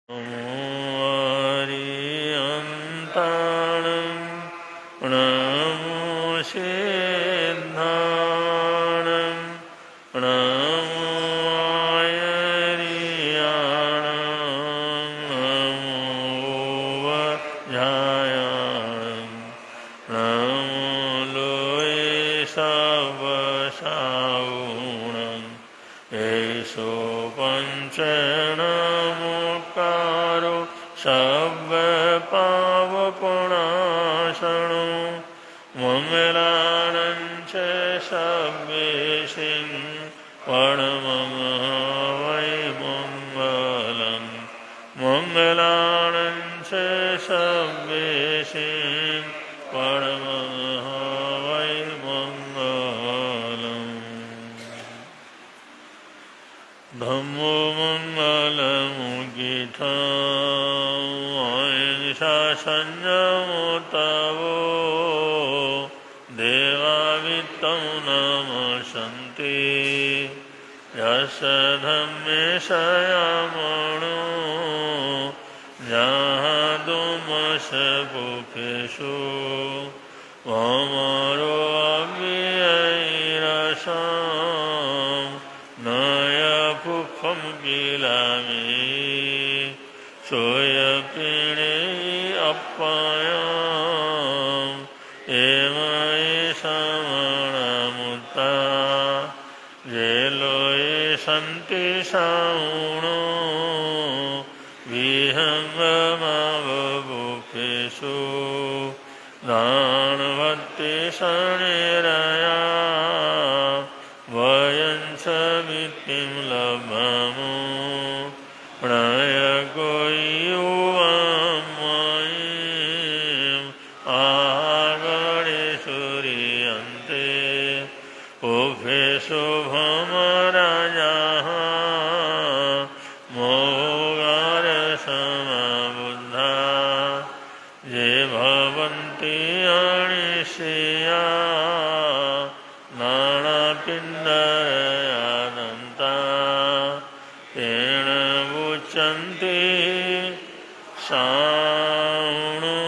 नमो अरिहन्ताणं नमो सिद्धाणं नमो आयर्याणं नमो वज्रायाणं नमो लोये सवसावुणं येषु पञ्चनमुक्तारो सर्वपावपणाशनो मङ्गलानं च सर्वेशिं परमं वै मङ्गलं मङ्गलानं च सर्वेशिं परमं वै मङ्गलम् धम्मो मङ्गलमुदितम् अहिंसा संयमोत्तमो देवावित्तं नमस्सन्ति यस्य धम्मे संयमो जहादुमस्य भूपेषु वामरो अव्ययैरसम् नयपुफं किलामि सोयपिणे अप्पायम् एमये समणमुत्ता जेलोये सन्ति साउणो विहङ्गमवभूपेषु दानवत्ति शनिरया वयं च वित्तिं लभमो प्रयगो युवमयीम् आगणेषु रियन्ते उभेषु भमराजाः मोगारसमबुद्धा ये भवन्ति अनिश्चया नानापिण्डयादन्ता तेन मुच्यन्ते सावणो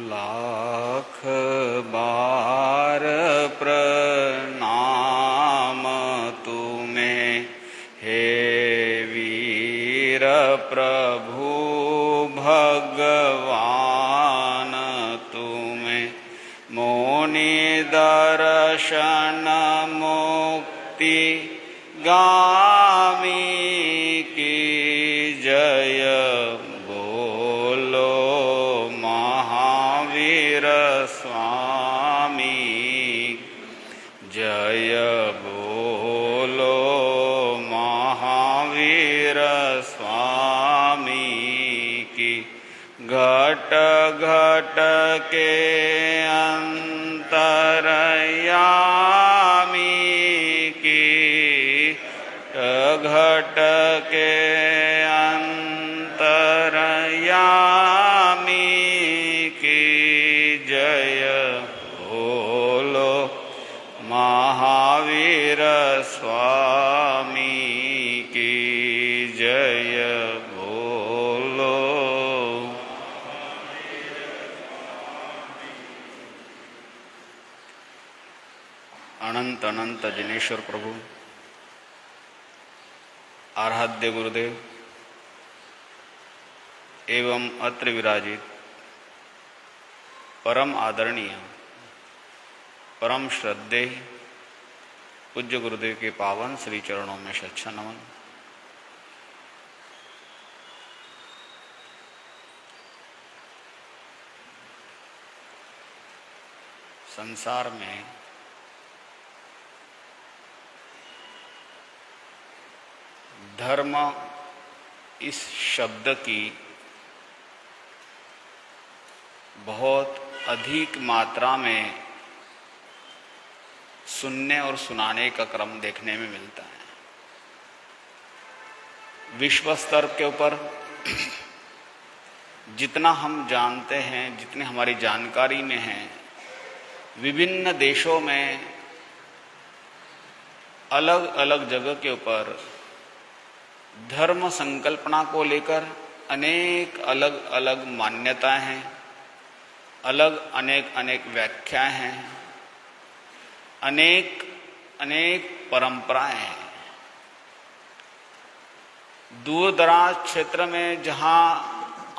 लाख बार प्रणाम तुम्हें हे वीर प्रभु भगवान तुम्हें मोनि दर्शन मुक्ति गामी की जय बोलो महावीर स्वामी जय बोलो महावीर स्वामी की घट घट के अंतरयामी की घट के अंतरयामी की जय बोलो महावीर स्वामी की जय बोलो। अनंत अनंत जिनेश्वर प्रभु, आराध्य गुरुदेव एवं अत्र विराजित परम आदरणीय परम श्रद्धेय पूज्य गुरुदेव के पावन श्री चरणों में सच्चा नमन। संसार में धर्म इस शब्द की बहुत अधिक मात्रा में सुनने और सुनाने का क्रम देखने में मिलता है। विश्व स्तर के ऊपर जितना हम जानते हैं, जितने हमारी जानकारी में हैं, विभिन्न देशों में अलग अलग जगह के ऊपर धर्म संकल्पना को लेकर अनेक अलग अलग मान्यताएं हैं, अनेक व्याख्याएं हैं, अनेक परंपराएं हैं। दूर दराज क्षेत्र में जहां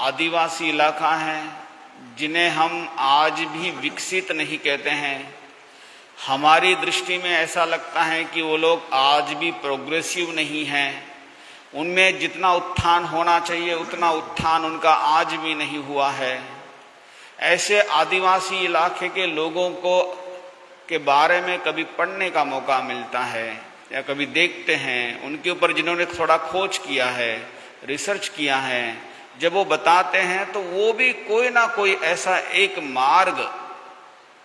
आदिवासी इलाका है, जिन्हें हम आज भी विकसित नहीं कहते हैं, हमारी दृष्टि में ऐसा लगता है कि वो लोग आज भी प्रोग्रेसिव नहीं हैं, उनमें जितना उत्थान होना चाहिए उतना उत्थान उनका आज भी नहीं हुआ है। ऐसे आदिवासी इलाके के लोगों को के बारे में कभी पढ़ने का मौका मिलता है या कभी देखते हैं, उनके ऊपर जिन्होंने थोड़ा खोज किया है, रिसर्च किया है, जब वो बताते हैं तो वो भी कोई ना कोई ऐसा एक मार्ग,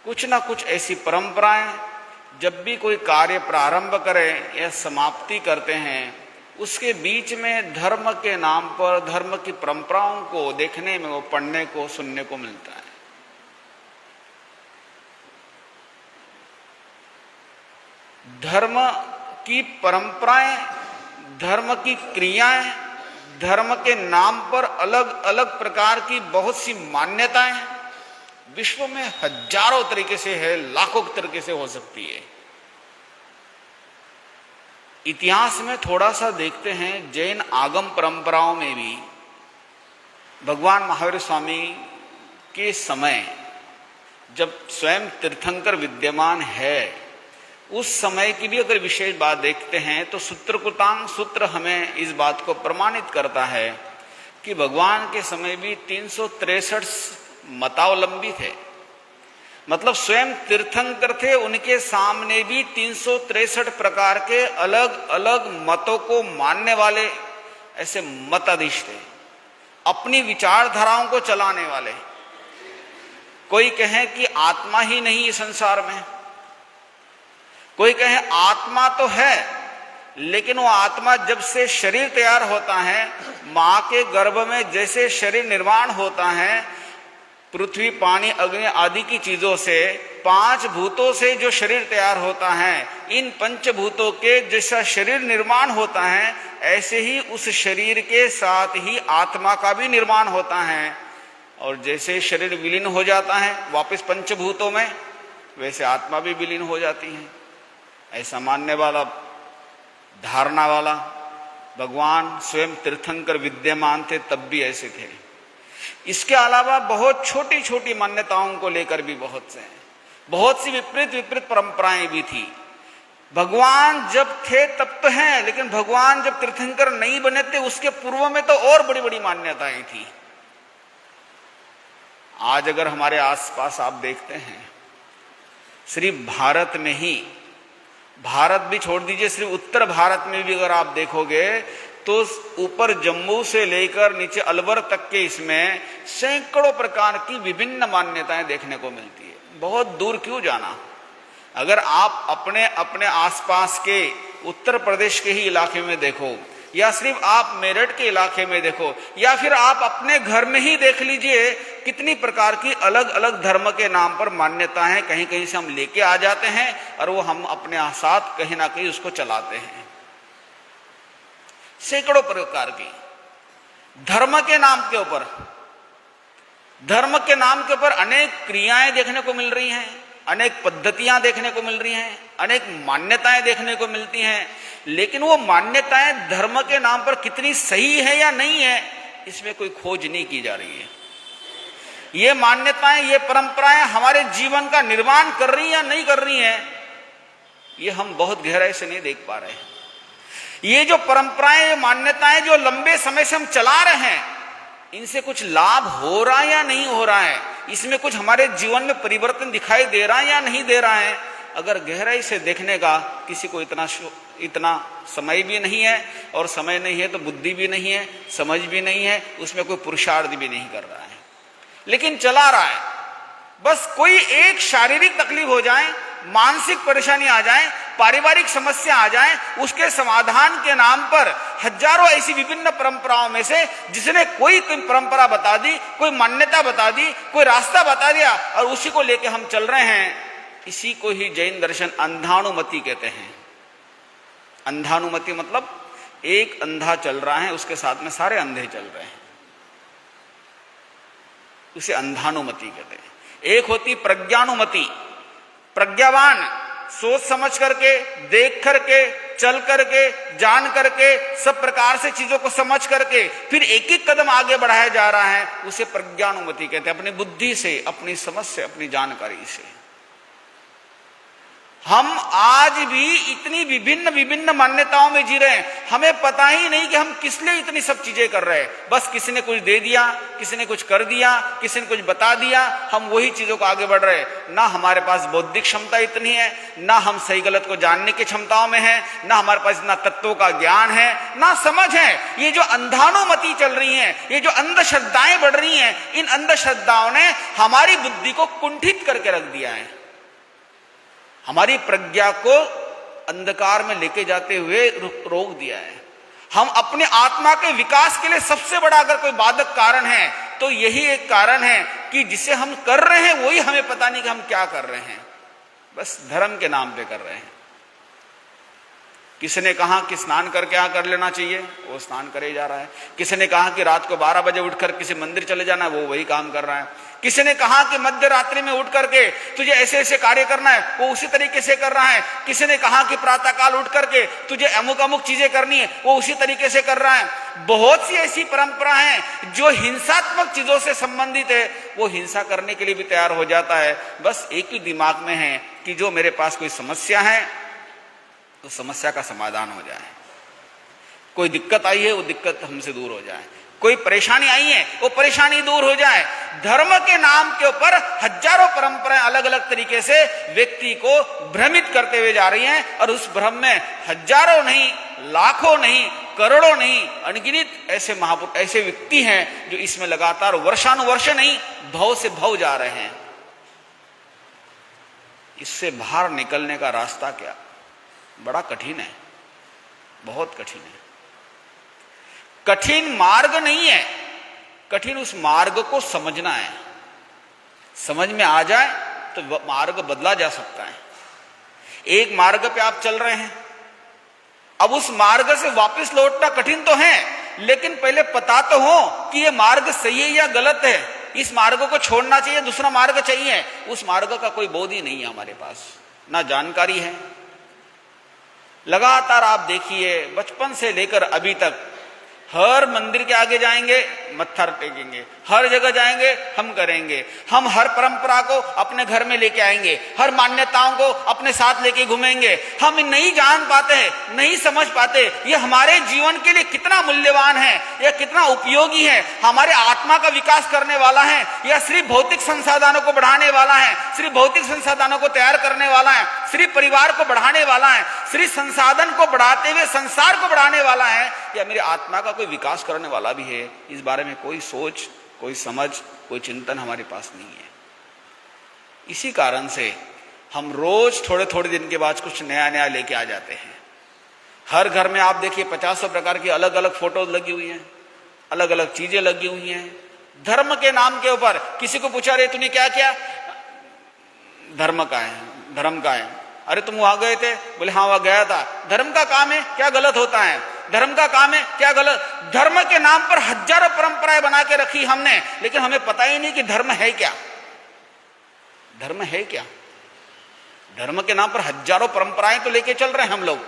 कुछ ना कुछ ऐसी परंपराएं, जब भी कोई कार्य प्रारंभ करे या समाप्ति करते हैं, उसके बीच में धर्म के नाम पर धर्म की परंपराओं को देखने में, वो पढ़ने को, सुनने को मिलता है। धर्म की परंपराएं, धर्म की क्रियाएं, धर्म के नाम पर अलग अलग प्रकार की बहुत सी मान्यताएं विश्व में हजारों तरीके से है, लाखों तरीके से हो सकती है। इतिहास में थोड़ा सा देखते हैं, जैन आगम परंपराओं में भी भगवान महावीर स्वामी के समय जब स्वयं तीर्थंकर विद्यमान है, उस समय की भी अगर विशेष बात देखते हैं तो सूत्रकृतांग सूत्र हमें इस बात को प्रमाणित करता है कि भगवान के समय भी 363 मतावलंबी थे। मतलब स्वयं तीर्थंकर थे, उनके सामने भी 363 प्रकार के अलग अलग मतों को मानने वाले ऐसे मताधीश थे, अपनी विचारधाराओं को चलाने वाले। कोई कहे कि आत्मा ही नहीं है संसार में, कोई कहे आत्मा तो है, लेकिन वो आत्मा जब से शरीर तैयार होता है, मां के गर्भ में जैसे शरीर निर्माण होता है, पृथ्वी, पानी, अग्नि आदि की चीजों से, 5 भूतों से जो शरीर तैयार होता है, इन पंचभूतों के जैसा शरीर निर्माण होता है, ऐसे ही उस शरीर के साथ ही आत्मा का भी निर्माण होता है। और जैसे शरीर विलीन हो जाता है वापस पंचभूतों में, वैसे आत्मा भी विलीन हो जाती है। ऐसा मानने वाला, धारणा वाला भगवान स्वयं तीर्थंकर विद्यमान थे, तब भी ऐसे थे। इसके अलावा बहुत छोटी छोटी मान्यताओं को लेकर भी बहुत सी विपरीत परंपराएं भी थी। भगवान जब थे तब तो हैं, लेकिन भगवान जब तीर्थंकर नहीं बने थे उसके पूर्व में तो और बड़ी बड़ी मान्यताएं थी। आज अगर हमारे आसपास आप देखते हैं, सिर्फ भारत में ही, भारत भी छोड़ दीजिए, सिर्फ उत्तर भारत में भी अगर आप देखोगे तो ऊपर जम्मू से लेकर नीचे अलवर तक के इसमें सैकड़ों प्रकार की विभिन्न मान्यताएं देखने को मिलती है। बहुत दूर क्यों जाना, अगर आप अपने अपने आसपास के उत्तर प्रदेश के ही इलाके में देखो, या सिर्फ आप मेरठ के इलाके में देखो, या फिर आप अपने घर में ही देख लीजिए, कितनी प्रकार की अलग अलग धर्म के नाम पर मान्यताएं कहीं कहीं से हम लेके आ जाते हैं और वो हम अपने साथ कहीं ना कहीं उसको चलाते हैं। सैकड़ों प्रकार की धर्म के नाम के ऊपर अनेक क्रियाएं देखने को मिल रही हैं, अनेक पद्धतियां देखने को मिल रही हैं, अनेक मान्यताएं देखने को मिलती हैं। लेकिन वो मान्यताएं धर्म के नाम पर कितनी सही है या नहीं है, इसमें कोई खोज नहीं की जा रही है। ये मान्यताएं, ये परंपराएं हमारे जीवन का निर्माण कर रही हैं या नहीं कर रही हैं, ये हम बहुत गहराई से नहीं देख पा रहे हैं। ये जो परंपराएं, ये मान्यताएं जो लंबे समय से हम चला रहे हैं, इनसे कुछ लाभ हो रहा है या नहीं हो रहा है, इसमें कुछ हमारे जीवन में परिवर्तन दिखाई दे रहा है या नहीं दे रहा है, अगर गहराई से देखने का किसी को इतना समय भी नहीं है, और समय नहीं है तो बुद्धि भी नहीं है, समझ भी नहीं है, उसमें कोई पुरुषार्थ भी नहीं कर रहा है, लेकिन चला रहा है। बस कोई एक शारीरिक तकलीफ हो जाए, मानसिक परेशानी आ जाए, पारिवारिक समस्या आ जाए, उसके समाधान के नाम पर हजारों ऐसी विभिन्न परंपराओं में से जिसने कोई परंपरा बता दी, कोई मान्यता बता दी, कोई रास्ता बता दिया, और उसी को लेके हम चल रहे हैं। इसी को ही जैन दर्शन अंधानुमति कहते हैं। अंधानुमति मतलब एक अंधा चल रहा है, उसके साथ में सारे अंधे चल रहे हैं, उसे अंधानुमति कहते हैं। एक होती प्रज्ञानुमति, प्रज्ञावान सोच समझ करके, देख करके, चल करके, जान करके, सब प्रकार से चीजों को समझ करके फिर एक एक कदम आगे बढ़ाया जा रहा है, उसे प्रज्ञानुमति कहते हैं। अपनी बुद्धि से, अपनी समझ से, अपनी जानकारी से। हम आज भी इतनी विभिन्न मान्यताओं में जी रहे हैं, हमें पता ही नहीं कि हम किस लिए इतनी सब चीजें कर रहे हैं। बस किसी ने कुछ दे दिया, किसी ने कुछ कर दिया, किसी ने कुछ बता दिया, हम वही चीजों को आगे बढ़ रहे हैं। ना हमारे पास बौद्धिक क्षमता इतनी है, ना हम सही गलत को जानने की क्षमताओं में है, ना हमारे पास इतना तत्वों का ज्ञान है, ना समझ है। ये जो अंधानुमति चल रही है, ये जो अंधश्रद्धाएं बढ़ रही हैं, इन अंधश्रद्धाओं ने हमारी बुद्धि को कुंठित करके रख दिया है, हमारी प्रज्ञा को अंधकार में लेके जाते हुए रोक दिया है। हम अपने आत्मा के विकास के लिए सबसे बड़ा अगर कोई बाधक कारण है तो यही एक कारण है कि जिसे हम कर रहे हैं वही हमें पता नहीं कि हम क्या कर रहे हैं, बस धर्म के नाम पे कर रहे हैं। किसी ने कहा कि स्नान करके यहाँ कर लेना चाहिए, वो स्नान करे जा रहा है। किसी ने कहा कि रात को 12 बजे उठकर किसी मंदिर चले जाना, वो वही काम कर रहा है। किसी ने कहा कि मध्य रात्रि में उठ करके तुझे ऐसे ऐसे कार्य करना है, वो उसी तरीके से कर रहा है। किसी ने कहा कि प्रातः काल उठ करके तुझे अमुक अमुक चीजें करनी है, वो उसी तरीके से कर रहा है। बहुत सी ऐसी परंपरा है जो हिंसात्मक चीजों से संबंधित है, वो हिंसा करने के लिए भी तैयार हो जाता है। बस एक ही दिमाग में है कि जो मेरे पास कोई समस्या है तो समस्या का समाधान हो जाए, कोई दिक्कत आई है वो दिक्कत हमसे दूर हो जाए, कोई परेशानी आई है वो परेशानी दूर हो जाए। धर्म के नाम के ऊपर हजारों परंपराएं अलग अलग तरीके से व्यक्ति को भ्रमित करते हुए जा रही हैं, और उस भ्रम में हजारों नहीं, लाखों नहीं, करोड़ों नहीं, अनगिनत ऐसे महापुरुष, ऐसे व्यक्ति हैं जो इसमें लगातार वर्षानुवर्ष नहीं, भव से भव जा रहे हैं। इससे बाहर निकलने का रास्ता क्या? बड़ा कठिन है, बहुत कठिन है। कठिन मार्ग नहीं है, कठिन उस मार्ग को समझना है। समझ में आ जाए तो मार्ग बदला जा सकता है। एक मार्ग पे आप चल रहे हैं, अब उस मार्ग से वापस लौटना कठिन तो है, लेकिन पहले पता तो हो कि ये मार्ग सही है या गलत है, इस मार्ग को छोड़ना चाहिए, दूसरा मार्ग चाहिए। उस मार्ग का कोई बोध ही नहीं है हमारे पास, ना जानकारी है। लगातार आप देखिए, बचपन से लेकर अभी तक हर मंदिर के आगे जाएंगे, मत्था टेकेंगे, हर जगह जाएंगे, हम करेंगे। हम हर परंपरा को अपने घर में लेके आएंगे, हर मान्यताओं को अपने साथ लेके घूमेंगे। हम नहीं जान पाते हैं, नहीं समझ पाते ये हमारे जीवन के लिए कितना मूल्यवान है, यह कितना उपयोगी है, हमारे आत्मा का विकास करने वाला है, या सिर्फ भौतिक संसाधनों को बढ़ाने वाला है, सिर्फ भौतिक संसाधनों को तैयार करने वाला है, सिर्फ परिवार को बढ़ाने वाला है, सिर्फ संसाधन को बढ़ाते हुए संसार को बढ़ाने वाला है, या मेरे आत्मा का कोई विकास करने वाला भी है। इस बारे में कोई सोच, कोई समझ, कोई चिंतन हमारे पास नहीं है। इसी कारण से हम रोज थोड़े थोड़े दिन के बाद कुछ नया नया लेके आ जाते हैं। हर घर में आप देखिए 50 प्रकार की अलग अलग फोटोज लगी हुई हैं, अलग अलग चीजें लगी हुई हैं। धर्म के नाम के ऊपर किसी को पूछा, रे तूने क्या किया? धर्म का है, धर्म का है। अरे तुम वहां गए थे? बोले हाँ वहां गया था। धर्म का काम है, क्या गलत होता है? धर्म का काम है, क्या गलत? धर्म के नाम पर हजारों परंपराएं बना के रखी हमने, लेकिन हमें पता ही नहीं कि धर्म है क्या। धर्म है क्या? धर्म के नाम पर हजारों परंपराएं तो लेके चल रहे हैं हम लोग,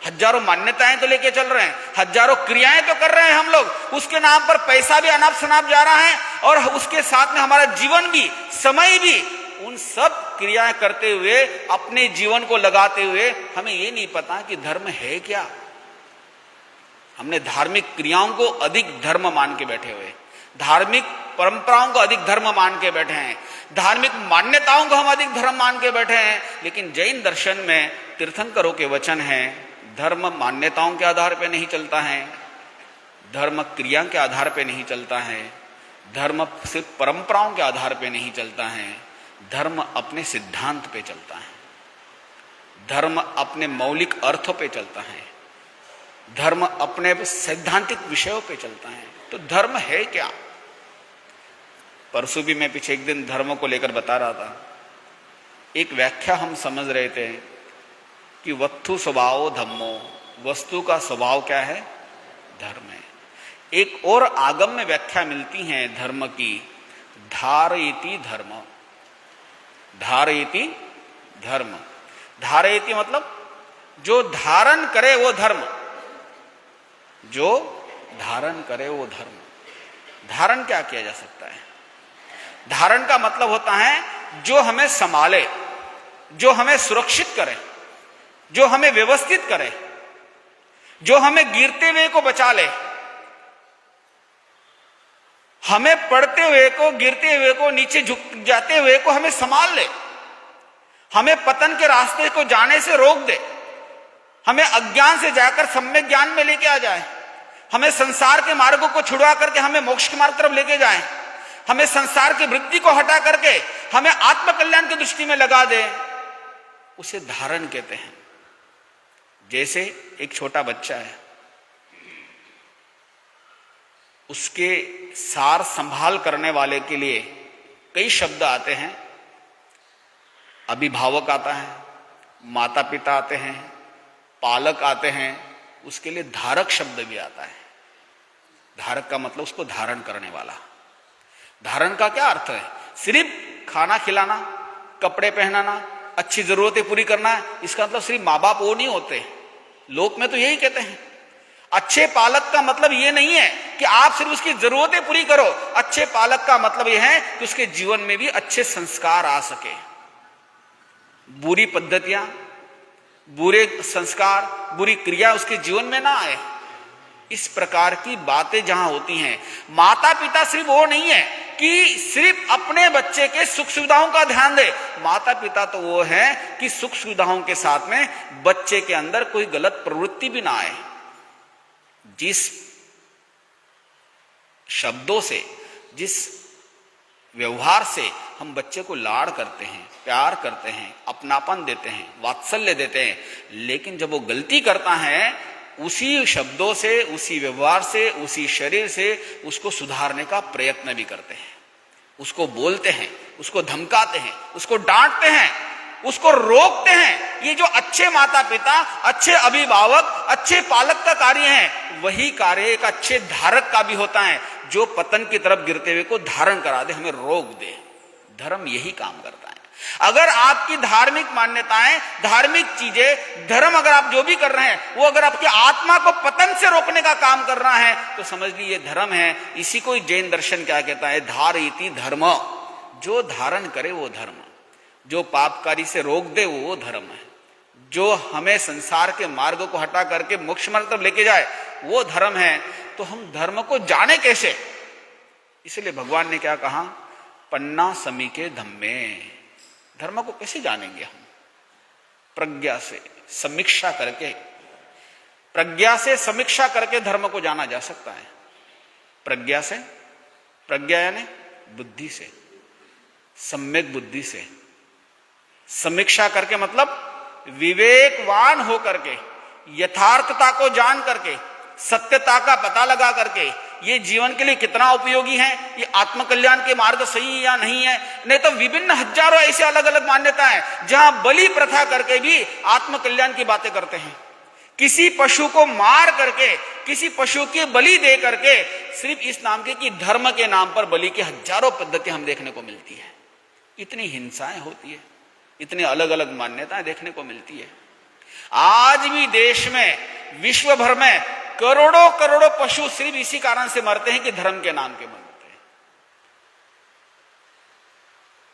हजारों मान्यताएं तो लेके चल रहे हैं, हजारों क्रियाएं तो कर रहे हैं हम लोग। उसके नाम पर पैसा भी अनाप शनाप जा रहा है, और उसके साथ में हमारा जीवन भी, समय भी, उन सब क्रियाएं करते हुए, अपने जीवन को लगाते हुए हमें ये नहीं पता कि धर्म है क्या। हमने धार्मिक क्रियाओं को अधिक धर्म मान के बैठे हुए, धार्मिक परंपराओं को अधिक धर्म मान के बैठे हैं, धार्मिक मान्यताओं को हम अधिक धर्म मान के बैठे हैं। लेकिन जैन दर्शन में तीर्थंकरों के वचन हैं, धर्म मान्यताओं के आधार पर नहीं चलता है, धर्म क्रिया के आधार पर नहीं चलता है, धर्म सिर्फ परंपराओं के आधार पर नहीं चलता है, धर्म अपने सिद्धांत पे चलता है, धर्म अपने मौलिक अर्थों पे चलता है, धर्म अपने सैद्धांतिक विषयों पे चलता है। तो धर्म है क्या? परसों भी मैं पीछे एक दिन धर्म को लेकर बता रहा था, एक व्याख्या हम समझ रहे थे कि वस्तु स्वभाव धम्मो, वस्तु का स्वभाव क्या है? धर्म है। एक और आगम में व्याख्या मिलती है धर्म की, धारयति धर्म। धारयति धर्म, धारयति मतलब जो धारण करे वो धर्म, जो धारण करे वो धर्म। धारण क्या किया जा सकता है? धारण का मतलब होता है जो हमें संभाले, जो हमें सुरक्षित करे, जो हमें व्यवस्थित करे, जो हमें गिरते हुए को बचा ले, हमें पड़ते हुए को, गिरते हुए को, नीचे झुक जाते हुए को हमें संभाल ले, हमें पतन के रास्ते को जाने से रोक दे, हमें अज्ञान से जाकर सम्यक ज्ञान में लेके आ जाए, हमें संसार के मार्गों को छुड़वा करके हमें मोक्ष के मार्ग तरफ लेके जाए, हमें संसार की वृत्ति को हटा करके हमें आत्म कल्याण की दृष्टि में लगा दे, उसे धारण कहते हैं। जैसे एक छोटा बच्चा है, उसके सार संभाल करने वाले के लिए कई शब्द आते हैं। अभिभावक आता है, माता पिता आते हैं, पालक आते हैं, उसके लिए धारक शब्द भी आता है। धारक का मतलब उसको धारण करने वाला। धारण का क्या अर्थ है? सिर्फ खाना खिलाना, कपड़े पहनाना, अच्छी जरूरतें पूरी करना है, इसका मतलब सिर्फ माँ बाप वो नहीं होते। लोक में तो यही कहते हैं। अच्छे पालक का मतलब ये नहीं है कि आप सिर्फ उसकी जरूरतें पूरी करो, अच्छे पालक का मतलब यह है कि उसके जीवन में भी अच्छे संस्कार आ सके, बुरी पद्धतियां, बुरे संस्कार, बुरी क्रिया उसके जीवन में ना आए। इस प्रकार की बातें जहां होती हैं, माता पिता सिर्फ वो नहीं है कि सिर्फ अपने बच्चे के सुख सुविधाओं का ध्यान दे। माता पिता तो वो है कि सुख सुविधाओं के साथ में बच्चे के अंदर कोई गलत प्रवृत्ति भी ना आए। जिस शब्दों से, जिस व्यवहार से हम बच्चे को लाड़ करते हैं, प्यार करते हैं, अपनापन देते हैं, वात्सल्य देते हैं, लेकिन जब वो गलती करता है, उसी शब्दों से, उसी व्यवहार से, उसी शरीर से उसको सुधारने का प्रयत्न भी करते हैं। उसको बोलते हैं, उसको धमकाते हैं, उसको डांटते हैं, उसको रोकते हैं। ये जो अच्छे माता पिता, अच्छे अभिभावक, अच्छे पालक का कार्य है, वही कार्य एक अच्छे धारक का भी होता है, जो पतन की तरफ गिरते हुए को धारण करा दे, हमें रोक दे। धर्म यही काम करता है। अगर आपकी धार्मिक मान्यताएं, धार्मिक चीजें, धर्म अगर आप जो भी कर रहे हैं, वो अगर आपकी आत्मा को पतन से रोकने का काम कर रहा है, तो समझ लीजिए धर्म है। इसी को जैन दर्शन क्या कहता है? धारयति धर्म। जो धारण करे वो धर्म, जो पापकारी से रोक दे वो धर्म है, जो हमें संसार के मार्ग को हटा करके मोक्ष मार्ग तक लेके जाए वो धर्म है। तो हम धर्म को जाने कैसे? इसलिए भगवान ने क्या कहा? पन्ना समीके धम्मे। धर्म को कैसे जानेंगे हम? प्रज्ञा से समीक्षा करके, प्रज्ञा से समीक्षा करके धर्म को जाना जा सकता है। प्रज्ञा से, प्रज्ञा यानी बुद्धि से, सम्यक बुद्धि से समीक्षा करके, मतलब विवेकवान हो करके, यथार्थता को जान करके, सत्यता का पता लगा करके, ये जीवन के लिए कितना उपयोगी है, ये आत्मकल्याण के मार्ग सही है या नहीं है। नहीं तो विभिन्न हजारों ऐसे अलग अलग मान्यताएं जहां बलि प्रथा करके भी आत्मकल्याण की बातें करते हैं। किसी पशु को मार करके, किसी पशु की बलि दे करके, सिर्फ इस नाम के कि धर्म के नाम पर बलि की हजारों पद्धतियां हम देखने को मिलती है। इतनी हिंसाएं होती है, इतनी अलग अलग मान्यताएं देखने को मिलती है। आज भी देश में, विश्व भर में करोड़ों करोड़ों पशु सिर्फ इसी कारण से मरते हैं कि धर्म के नाम के मरते हैं।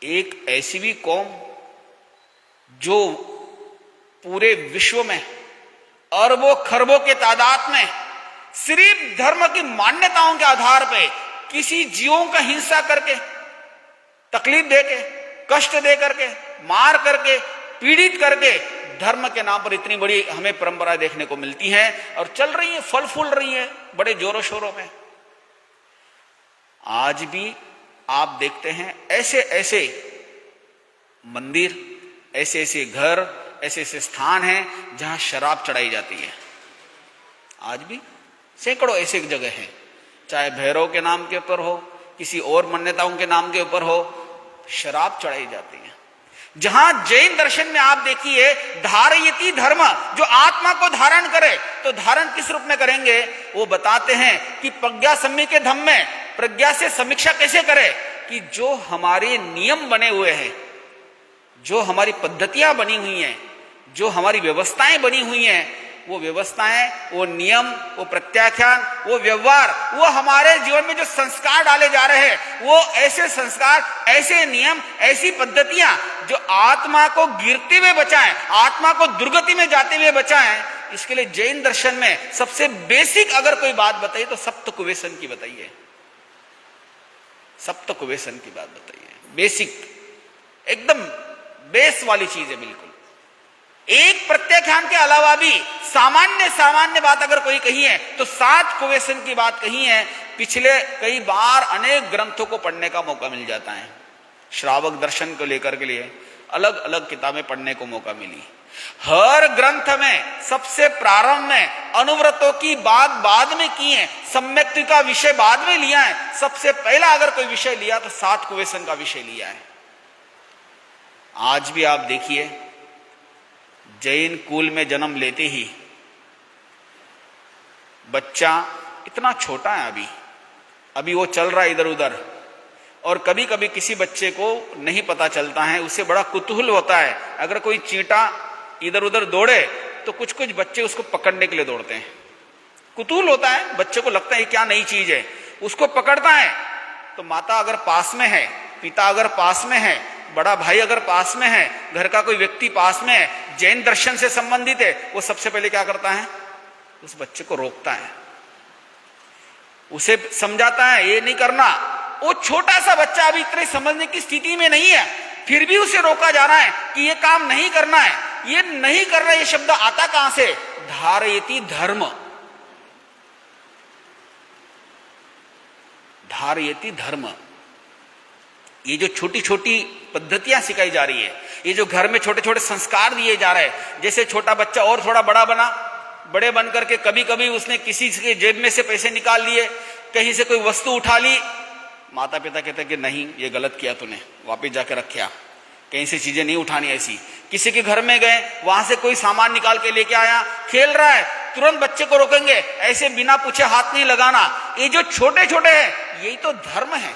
एक ऐसी भी कौम जो पूरे विश्व में अरबों खरबों के तादाद में सिर्फ धर्म की मान्यताओं के आधार पर किसी जीवों का हिंसा करके, तकलीफ देके, कष्ट दे करके, मार करके, पीड़ित करके, धर्म के नाम पर इतनी बड़ी हमें परंपरा देखने को मिलती है और चल रही है, फल फूल रही है बड़े जोरों शोरों में। आज भी आप देखते हैं ऐसे ऐसे मंदिर, ऐसे ऐसे घर, ऐसे ऐसे स्थान हैं जहां शराब चढ़ाई जाती है। आज भी सैकड़ों ऐसे जगह हैं, चाहे भैरव के नाम के ऊपर हो, किसी और मान्यताओं के नाम के ऊपर हो, शराब चढ़ाई जाती है। जहां जैन दर्शन में आप देखिए धारयति धर्म, जो आत्मा को धारण करे, तो धारण किस रूप में करेंगे? वो बताते हैं कि प्रज्ञा सम्यके धम्मे, प्रज्ञा से समीक्षा कैसे करे कि जो हमारे नियम बने हुए हैं, जो हमारी पद्धतियां बनी हुई हैं, जो हमारी व्यवस्थाएं बनी हुई हैं, वो व्यवस्थाएं, वो नियम, वो प्रत्याख्यान, वो व्यवहार, वो हमारे जीवन में जो संस्कार डाले जा रहे हैं, वो ऐसे संस्कार, ऐसे नियम, ऐसी पद्धतियां जो आत्मा को गिरते हुए बचाएं, आत्मा को दुर्गति में जाते हुए बचाएं। इसके लिए जैन दर्शन में सबसे बेसिक अगर कोई बात बताइए तो सप्त कुवेसन की बताइए। सप्त कुवेसन की बात बताइए। बेसिक, एकदम बेस वाली चीज है बिल्कुल। एक प्रत्याख्यान के अलावा भी सामान्य बात अगर कोई कही है तो 7 कुवेसन की बात कही है। पिछले कई बार अनेक ग्रंथों को पढ़ने का मौका मिल जाता है। श्रावक दर्शन को लेकर के लिए अलग अलग किताबें पढ़ने को मौका मिली। हर ग्रंथ में सबसे प्रारंभ में अनुव्रतों की बात बाद में की है, सम्यक्ति का विषय बाद में लिया है। सबसे पहला अगर कोई विषय लिया तो 7 कुवेसन का विषय लिया है। आज भी आप देखिए जैन कुल में जन्म लेते ही बच्चा इतना छोटा है, अभी वो चल रहा है इधर उधर, और कभी कभी किसी बच्चे को नहीं पता चलता है, उसे बड़ा कुतूहल होता है। अगर कोई चींटा इधर उधर दौड़े तो कुछ कुछ बच्चे उसको पकड़ने के लिए दौड़ते हैं। कुतूहल होता है, बच्चे को लगता है क्या नई चीज है, उसको पकड़ता है। तो माता अगर पास में है, पिता अगर पास में है, बड़ा भाई अगर पास में है, घर का कोई व्यक्ति पास में है, जैन दर्शन से संबंधित है, वो सबसे पहले क्या करता है? उस बच्चे को रोकता है, उसे समझाता है ये नहीं करना। वो छोटा सा बच्चा अभी इतने समझने की स्थिति में नहीं है, फिर भी उसे रोका जा रहा है कि ये काम नहीं करना है, ये नहीं करना। ये शब्द आता कहां से? धारयति धर्म। धारयति धर्म। ये जो छोटी छोटी पद्धतियां सिखाई जा रही है, ये जो घर में छोटे छोटे संस्कार दिए जा रहे हैं, जैसे छोटा बच्चा और थोड़ा बड़ा बना, बड़े बन करके कभी कभी उसने किसी के जेब में से पैसे निकाल लिए, कहीं से कोई वस्तु उठा ली, माता पिता कहते कि नहीं ये गलत किया तूने, वापस जाके रखिया, कहीं से चीजें नहीं उठानी ऐसी। किसी के घर में गए, वहां से कोई सामान निकाल के लेके आया, खेल रहा है, तुरंत बच्चे को रोकेंगे, ऐसे बिना पूछे हाथ नहीं लगाना। ये जो छोटे छोटे हैं यही तो धर्म है।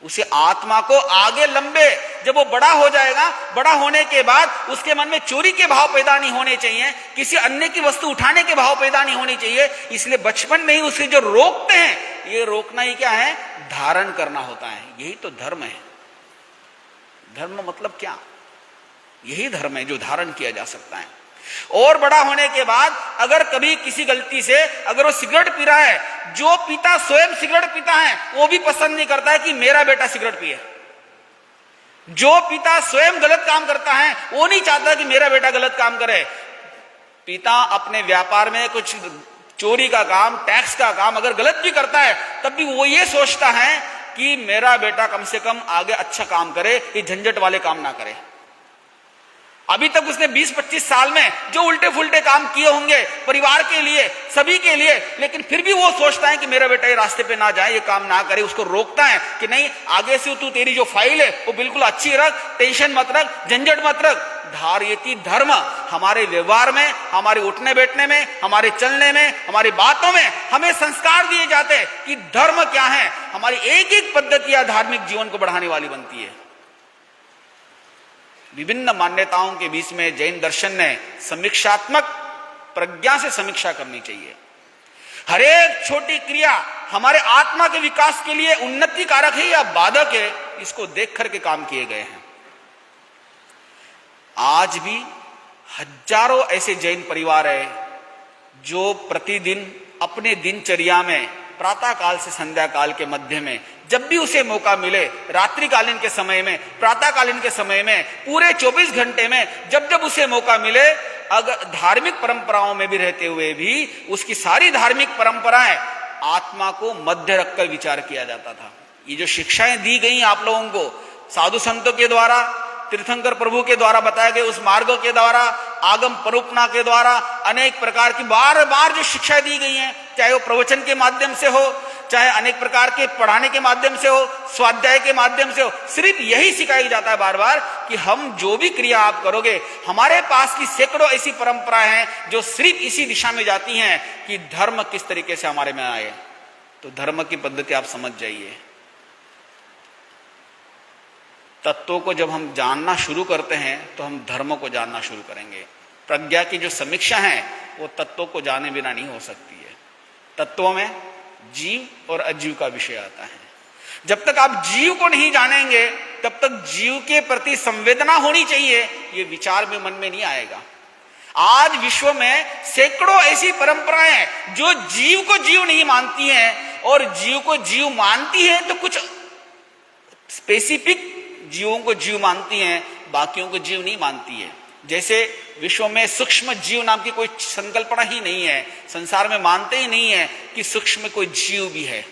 उसे आत्मा को आगे लंबे, जब वो बड़ा हो जाएगा, बड़ा होने के बाद उसके मन में चोरी के भाव पैदा नहीं होने चाहिए, किसी अन्य की वस्तु उठाने के भाव पैदा नहीं होने चाहिए। इसलिए बचपन में ही उसे जो रोकते हैं, ये रोकना ही क्या है, धारण करना होता है। यही तो धर्म है। धर्म मतलब क्या? यही धर्म है जो धारण किया जा सकता है। और बड़ा होने के बाद अगर कभी किसी गलती से अगर वो सिगरेट पी रहा है, जो पिता स्वयं सिगरेट पीता है वो भी पसंद नहीं करता है कि मेरा बेटा सिगरेट पिए। जो पिता स्वयं गलत काम करता है वो नहीं चाहता कि मेरा बेटा गलत काम करे। पिता अपने व्यापार में कुछ चोरी का काम, टैक्स का काम अगर गलत भी करता है, तब भी वो ये सोचता है कि मेरा बेटा कम से कम आगे अच्छा काम करे, ये झंझट वाले काम ना करे। अभी तक उसने 20-25 साल में जो उल्टे फुल्टे काम किए होंगे परिवार के लिए, सभी के लिए, लेकिन फिर भी वो सोचता है कि मेरा बेटा ये रास्ते पे ना जाए, ये काम ना करे। उसको रोकता है कि नहीं, आगे से तू तेरी जो फाइल है वो बिल्कुल अच्छी रख, टेंशन मत रख, झंझट मत रख। धार्यति धर्म हमारे व्यवहार में, हमारे उठने बैठने में, हमारे चलने में, हमारी बातों में हमें संस्कार दिए जाते हैं कि धर्म क्या है। हमारी एक एक पद्धतियां धार्मिक जीवन को बढ़ाने वाली बनती है। विभिन्न मान्यताओं के बीच में जैन दर्शन ने समीक्षात्मक प्रज्ञा से समीक्षा करनी चाहिए। हर एक छोटी क्रिया हमारे आत्मा के विकास के लिए उन्नति कारक है या बाधक है, इसको देख करके काम किए गए हैं। आज भी हजारों ऐसे जैन परिवार है जो प्रतिदिन अपने दिनचर्या में प्रातः काल से संध्या काल के मध्य में जब भी उसे मौका मिले, रात्रिकालीन के समय में, प्रातःकालीन के समय में, पूरे 24 घंटे में जब जब उसे मौका मिले, अगर धार्मिक परंपराओं में भी रहते हुए भी उसकी सारी धार्मिक परंपराएं आत्मा को मध्य रखकर विचार किया जाता था। ये जो शिक्षाएं दी गई आप लोगों को साधु संतों के द्वारा, तीर्थंकर प्रभु के द्वारा बताए गए उस मार्ग के द्वारा, आगम परोपना के द्वारा, अनेक प्रकार की बार बार जो शिक्षाएं दी गई हैं, चाहे वो प्रवचन के माध्यम से हो, चाहे अनेक प्रकार के पढ़ाने के माध्यम से हो, स्वाध्याय के माध्यम से हो, सिर्फ यही सिखाया जाता है बार बार कि हम जो भी क्रिया आप करोगे, हमारे पास की सैकड़ों ऐसी परंपराएं हैं जो सिर्फ इसी दिशा में जाती हैं कि धर्म किस तरीके से हमारे में आए। तो धर्म की पद्धति आप समझ जाइए। तत्वों को जब हम जानना शुरू करते हैं तो हम धर्म को जानना शुरू करेंगे। प्रज्ञा की जो समीक्षा है वो तत्वों को जाने बिना नहीं हो सकती है। तत्वों में जीव और अजीव का विषय आता है। जब तक आप जीव को नहीं जानेंगे तब तक जीव के प्रति संवेदना होनी चाहिए, ये विचार में मन में नहीं आएगा। आज विश्व में सैकड़ों ऐसी परंपराएं हैं जो जीव को जीव नहीं मानती हैं, और जीव को जीव मानती हैं तो कुछ स्पेसिफिक जीवों को जीव मानती हैं, बाकियों को जीव नहीं मानती है। जैसे विश्व में सूक्ष्म जीव नाम की कोई संकल्पना ही नहीं है, संसार में मानते ही नहीं है कि सूक्ष्म कोई जीव भी है।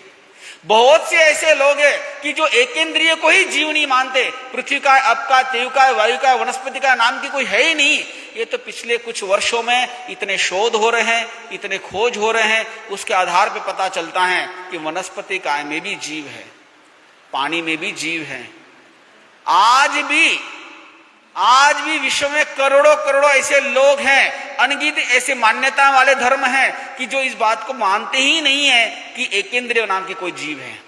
बहुत से ऐसे लोग हैं कि जो एकेंद्रिय को ही जीव नहीं मानते। पृथ्वी का, अब का, तेव का, वायु का, वनस्पति का नाम की कोई है ही नहीं। ये तो पिछले कुछ वर्षों में इतने शोध हो रहे हैं, इतने खोज हो रहे हैं, उसके आधार पर पता चलता है कि वनस्पति काय में भी जीव है, पानी में भी जीव है। आज भी विश्व में करोड़ों करोड़ों ऐसे लोग हैं, अनगिनत ऐसे मान्यता वाले धर्म हैं कि जो इस बात को मानते ही नहीं है कि एकेंद्रिय नाम की कोई जीव है।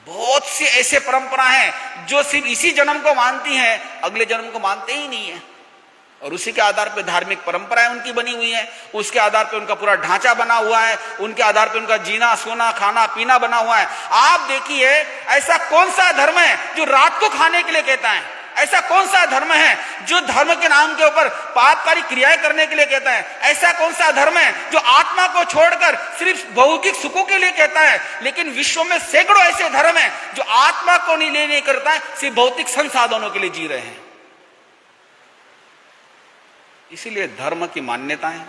बहुत सी ऐसे परंपरा हैं जो सिर्फ इसी जन्म को मानती हैं, अगले जन्म को मानते ही नहीं है, और उसी के आधार पर धार्मिक परंपराएं उनकी बनी हुई है, उसके आधार पर उनका पूरा ढांचा बना हुआ है, उनके आधार पर उनका जीना, सोना, खाना, पीना बना हुआ है। आप देखिए, ऐसा कौन सा धर्म है जो रात को खाने के लिए कहता है? ऐसा कौन सा धर्म है जो धर्म के नाम के ऊपर पापकारी क्रियाएं करने के लिए कहता है? ऐसा कौन सा धर्म है जो आत्मा को छोड़कर सिर्फ भौतिक सुखों के लिए कहता है? लेकिन विश्व में सैकड़ों ऐसे धर्म हैं जो आत्मा को नहीं करता है, सिर्फ भौतिक संसाधनों के लिए जी रहे हैं। इसीलिए धर्म की मान्यताएं,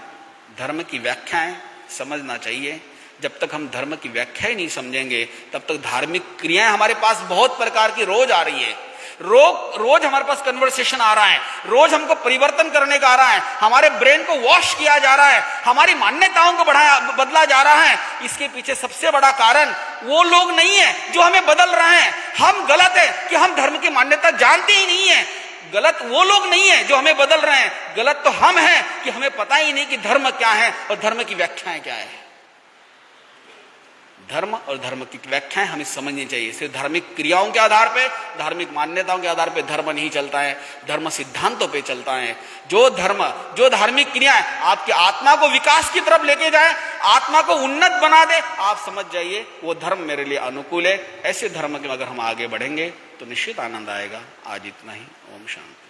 धर्म की व्याख्याएं समझना चाहिए। जब तक हम धर्म की व्याख्या ही नहीं समझेंगे तब तक धार्मिक क्रियाएं हमारे पास बहुत प्रकार की रोज आ रही है। रोज हमारे पास कन्वर्सेशन आ रहा है, रोज हमको परिवर्तन करने का आ रहा है, हमारे ब्रेन को वॉश किया जा रहा है, हमारी मान्यताओं को बदला जा रहा है। इसके पीछे सबसे बड़ा कारण वो लोग नहीं है जो हमें बदल रहे हैं। हम गलत है कि हम धर्म की मान्यता जानते ही नहीं है। गलत वो लोग नहीं है जो हमें बदल रहे हैं, गलत तो हम हैं कि हमें पता ही नहीं कि धर्म क्या है और धर्म की व्याख्याएं क्या है। धर्म और धर्म की व्याख्याएं हमें समझनी चाहिए। सिर्फ धार्मिक क्रियाओं के आधार पे, धार्मिक मान्यताओं के आधार पे धर्म नहीं चलता है, धर्म सिद्धांतों पे चलता है। जो धर्म, जो धार्मिक क्रियाएं आपकी आत्मा को विकास की तरफ लेके जाए, आत्मा को उन्नत बना दे, आप समझ जाइए वो धर्म मेरे लिए अनुकूल है। ऐसे धर्म के अगर हम आगे बढ़ेंगे तो निश्चित आनंद आएगा। आज इतना ही। ओम शांति।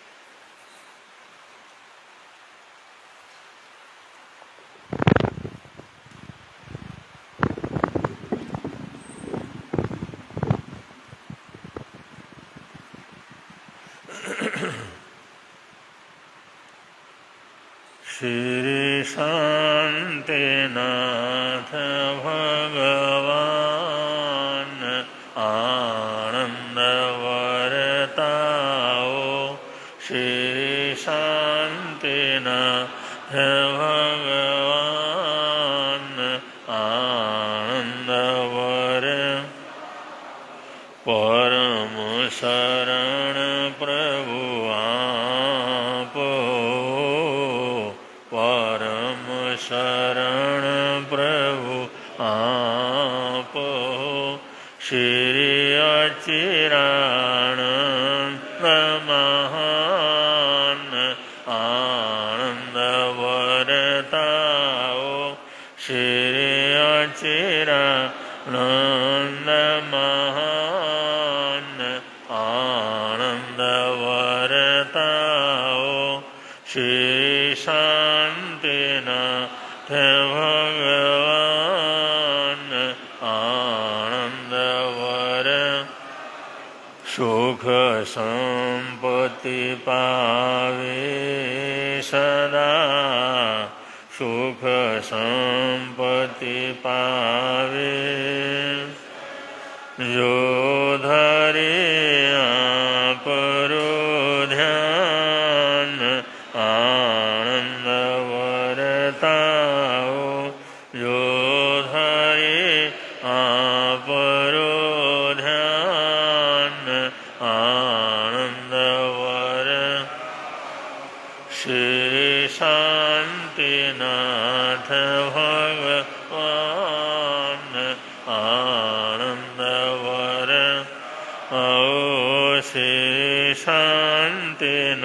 श्री शांतिनाथ भगवान आनंद वरताओ। श्री शांतिनाथ भगवान आनंद वर परम शरण प्रभु आप, परम शरण प्रभु आप। श्री अचिरानंद महान आनंद वरताओ। श्री अचिरानंद महान आनंद वरताओ। श्री शांतिनाथ भगवान आनंद वर सुख संपत्ति पावे सदा, सुख संपत्ति पावे। जो धरे आपरो ध्यान आनंद वरताओ। जो धरे आपरो ध्यान आनंद वर। श्री शांतिनाथ भगवान आनंद वर। ओ श्री शांतिनाथ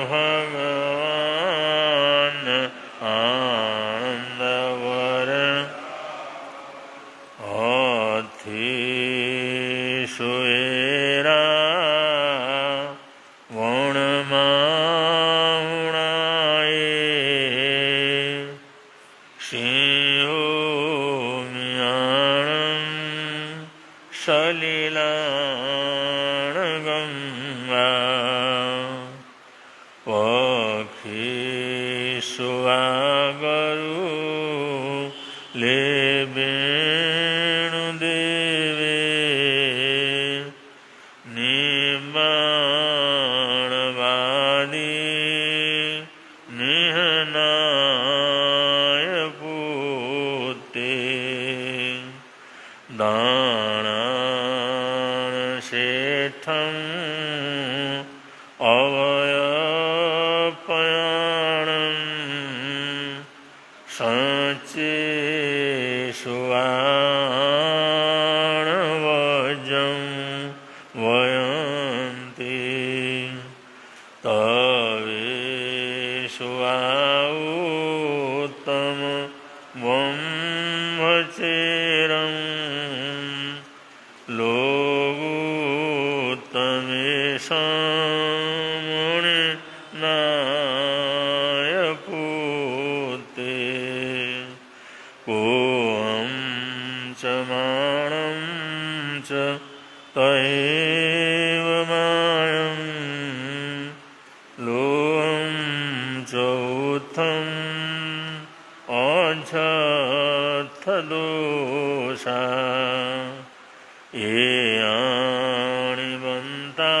भगवान आनंद वर। हाथी सुएरा वण माहुणाए। सिंहो म्याणं सलिलाण गंगा। पक्षी सुवागरु ले वेणु देवे। निबाणवादी निहनाय पूते। दानान शेठं अवयपयाणं। सचे सुवाणवजं वयन्ति। तवेषु उत्तम ब्रह्मचर्यं। लोगोत्तमेषामुनिनाय पूते। कोऽहं च माणं च तयैव मायं। लोहं च उत्थम् अझत्थदोषा। ये यानि बन्ता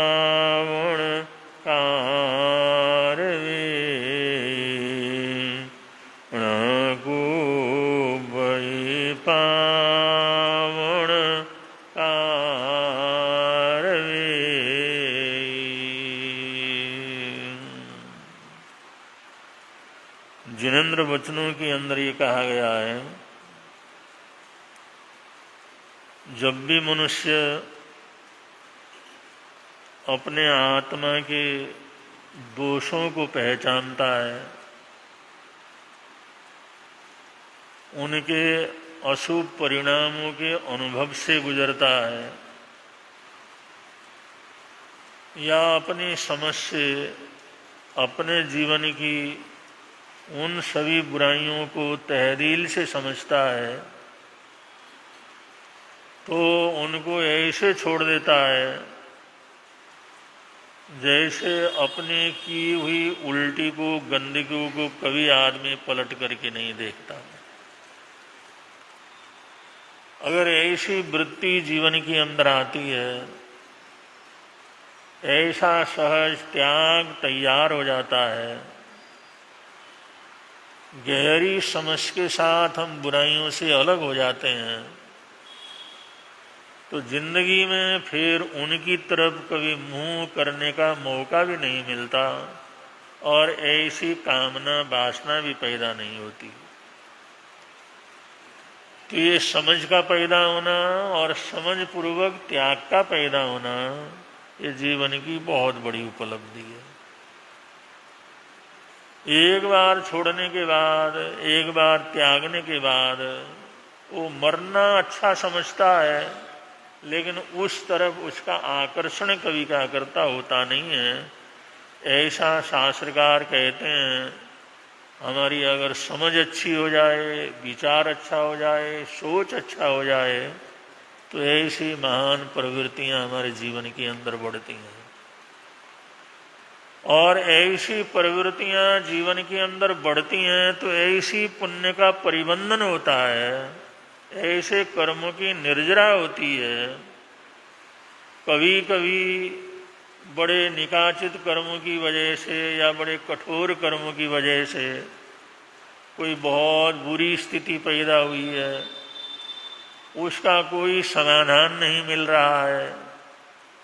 पावण कारवे को भई पावण कारवे। जिनेंद्र वचनों के अंदर ये कहा गया है, जब भी मनुष्य अपने आत्मा के दोषों को पहचानता है, उनके अशुभ परिणामों के अनुभव से गुजरता है, या अपनी समझ से अपने जीवन की उन सभी बुराइयों को तहदील से समझता है, तो उनको ऐसे छोड़ देता है जैसे अपने की हुई उल्टी को, गंदगी को कभी आदमी पलट करके नहीं देखता। अगर ऐसी वृत्ति जीवन के अंदर आती है, ऐसा सहज त्याग तैयार हो जाता है, गहरी समझ के साथ हम बुराइयों से अलग हो जाते हैं, तो जिंदगी में फिर उनकी तरफ कभी मुंह करने का मौका भी नहीं मिलता और ऐसी कामना वासना भी पैदा नहीं होती। तो ये समझ का पैदा होना और समझ पूर्वक त्याग का पैदा होना, ये जीवन की बहुत बड़ी उपलब्धि है। एक बार छोड़ने के बाद, एक बार त्यागने के बाद वो मरना अच्छा समझता है, लेकिन उस तरफ उसका आकर्षण कभी क्या करता होता नहीं है। ऐसा शास्त्रकार कहते हैं, हमारी अगर समझ अच्छी हो जाए, विचार अच्छा हो जाए, सोच अच्छा हो जाए, तो ऐसी महान प्रवृत्तियां हमारे जीवन के अंदर बढ़ती हैं। और ऐसी प्रवृत्तियां जीवन के अंदर बढ़ती हैं तो ऐसी पुण्य का परिबंधन होता है, ऐसे कर्मों की निर्जरा होती है। कभी कभी बड़े निकाचित कर्मों की वजह से या बड़े कठोर कर्मों की वजह से कोई बहुत बुरी स्थिति पैदा हुई है, उसका कोई समाधान नहीं मिल रहा है,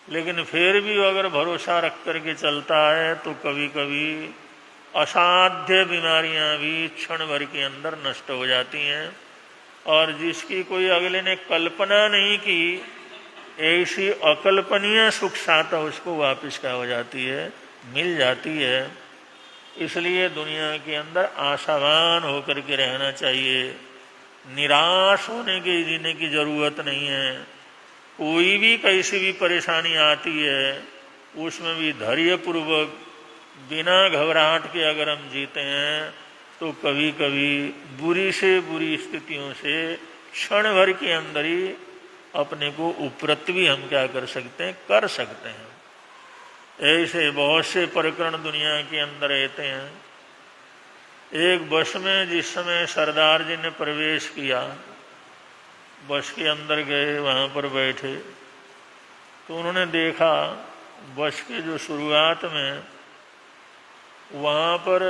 लेकिन फिर भी अगर भरोसा रख करके चलता है तो कभी कभी असाध्य बीमारियां भी क्षण भर के अंदर नष्ट हो जाती हैं। और जिसकी कोई अगले ने कल्पना नहीं की, ऐसी अकल्पनीय सुख साता उसको वापस क्या हो जाती है, मिल जाती है। इसलिए दुनिया के अंदर आशावान होकर के रहना चाहिए, निराश होने के जीने की जरूरत नहीं है। कोई भी कैसी भी परेशानी आती है, उसमें भी धैर्यपूर्वक बिना घबराहट के अगर हम जीते हैं, तो कभी कभी बुरी से बुरी स्थितियों से क्षण भर के अंदर ही अपने को उपरत भी हम क्या कर सकते हैं, कर सकते हैं। ऐसे बहुत से प्रकरण दुनिया के अंदर रहते हैं। एक बस में जिस समय सरदार जी ने प्रवेश किया, बस के अंदर गए, वहाँ पर बैठे, तो उन्होंने देखा बस के जो शुरुआत में वहाँ पर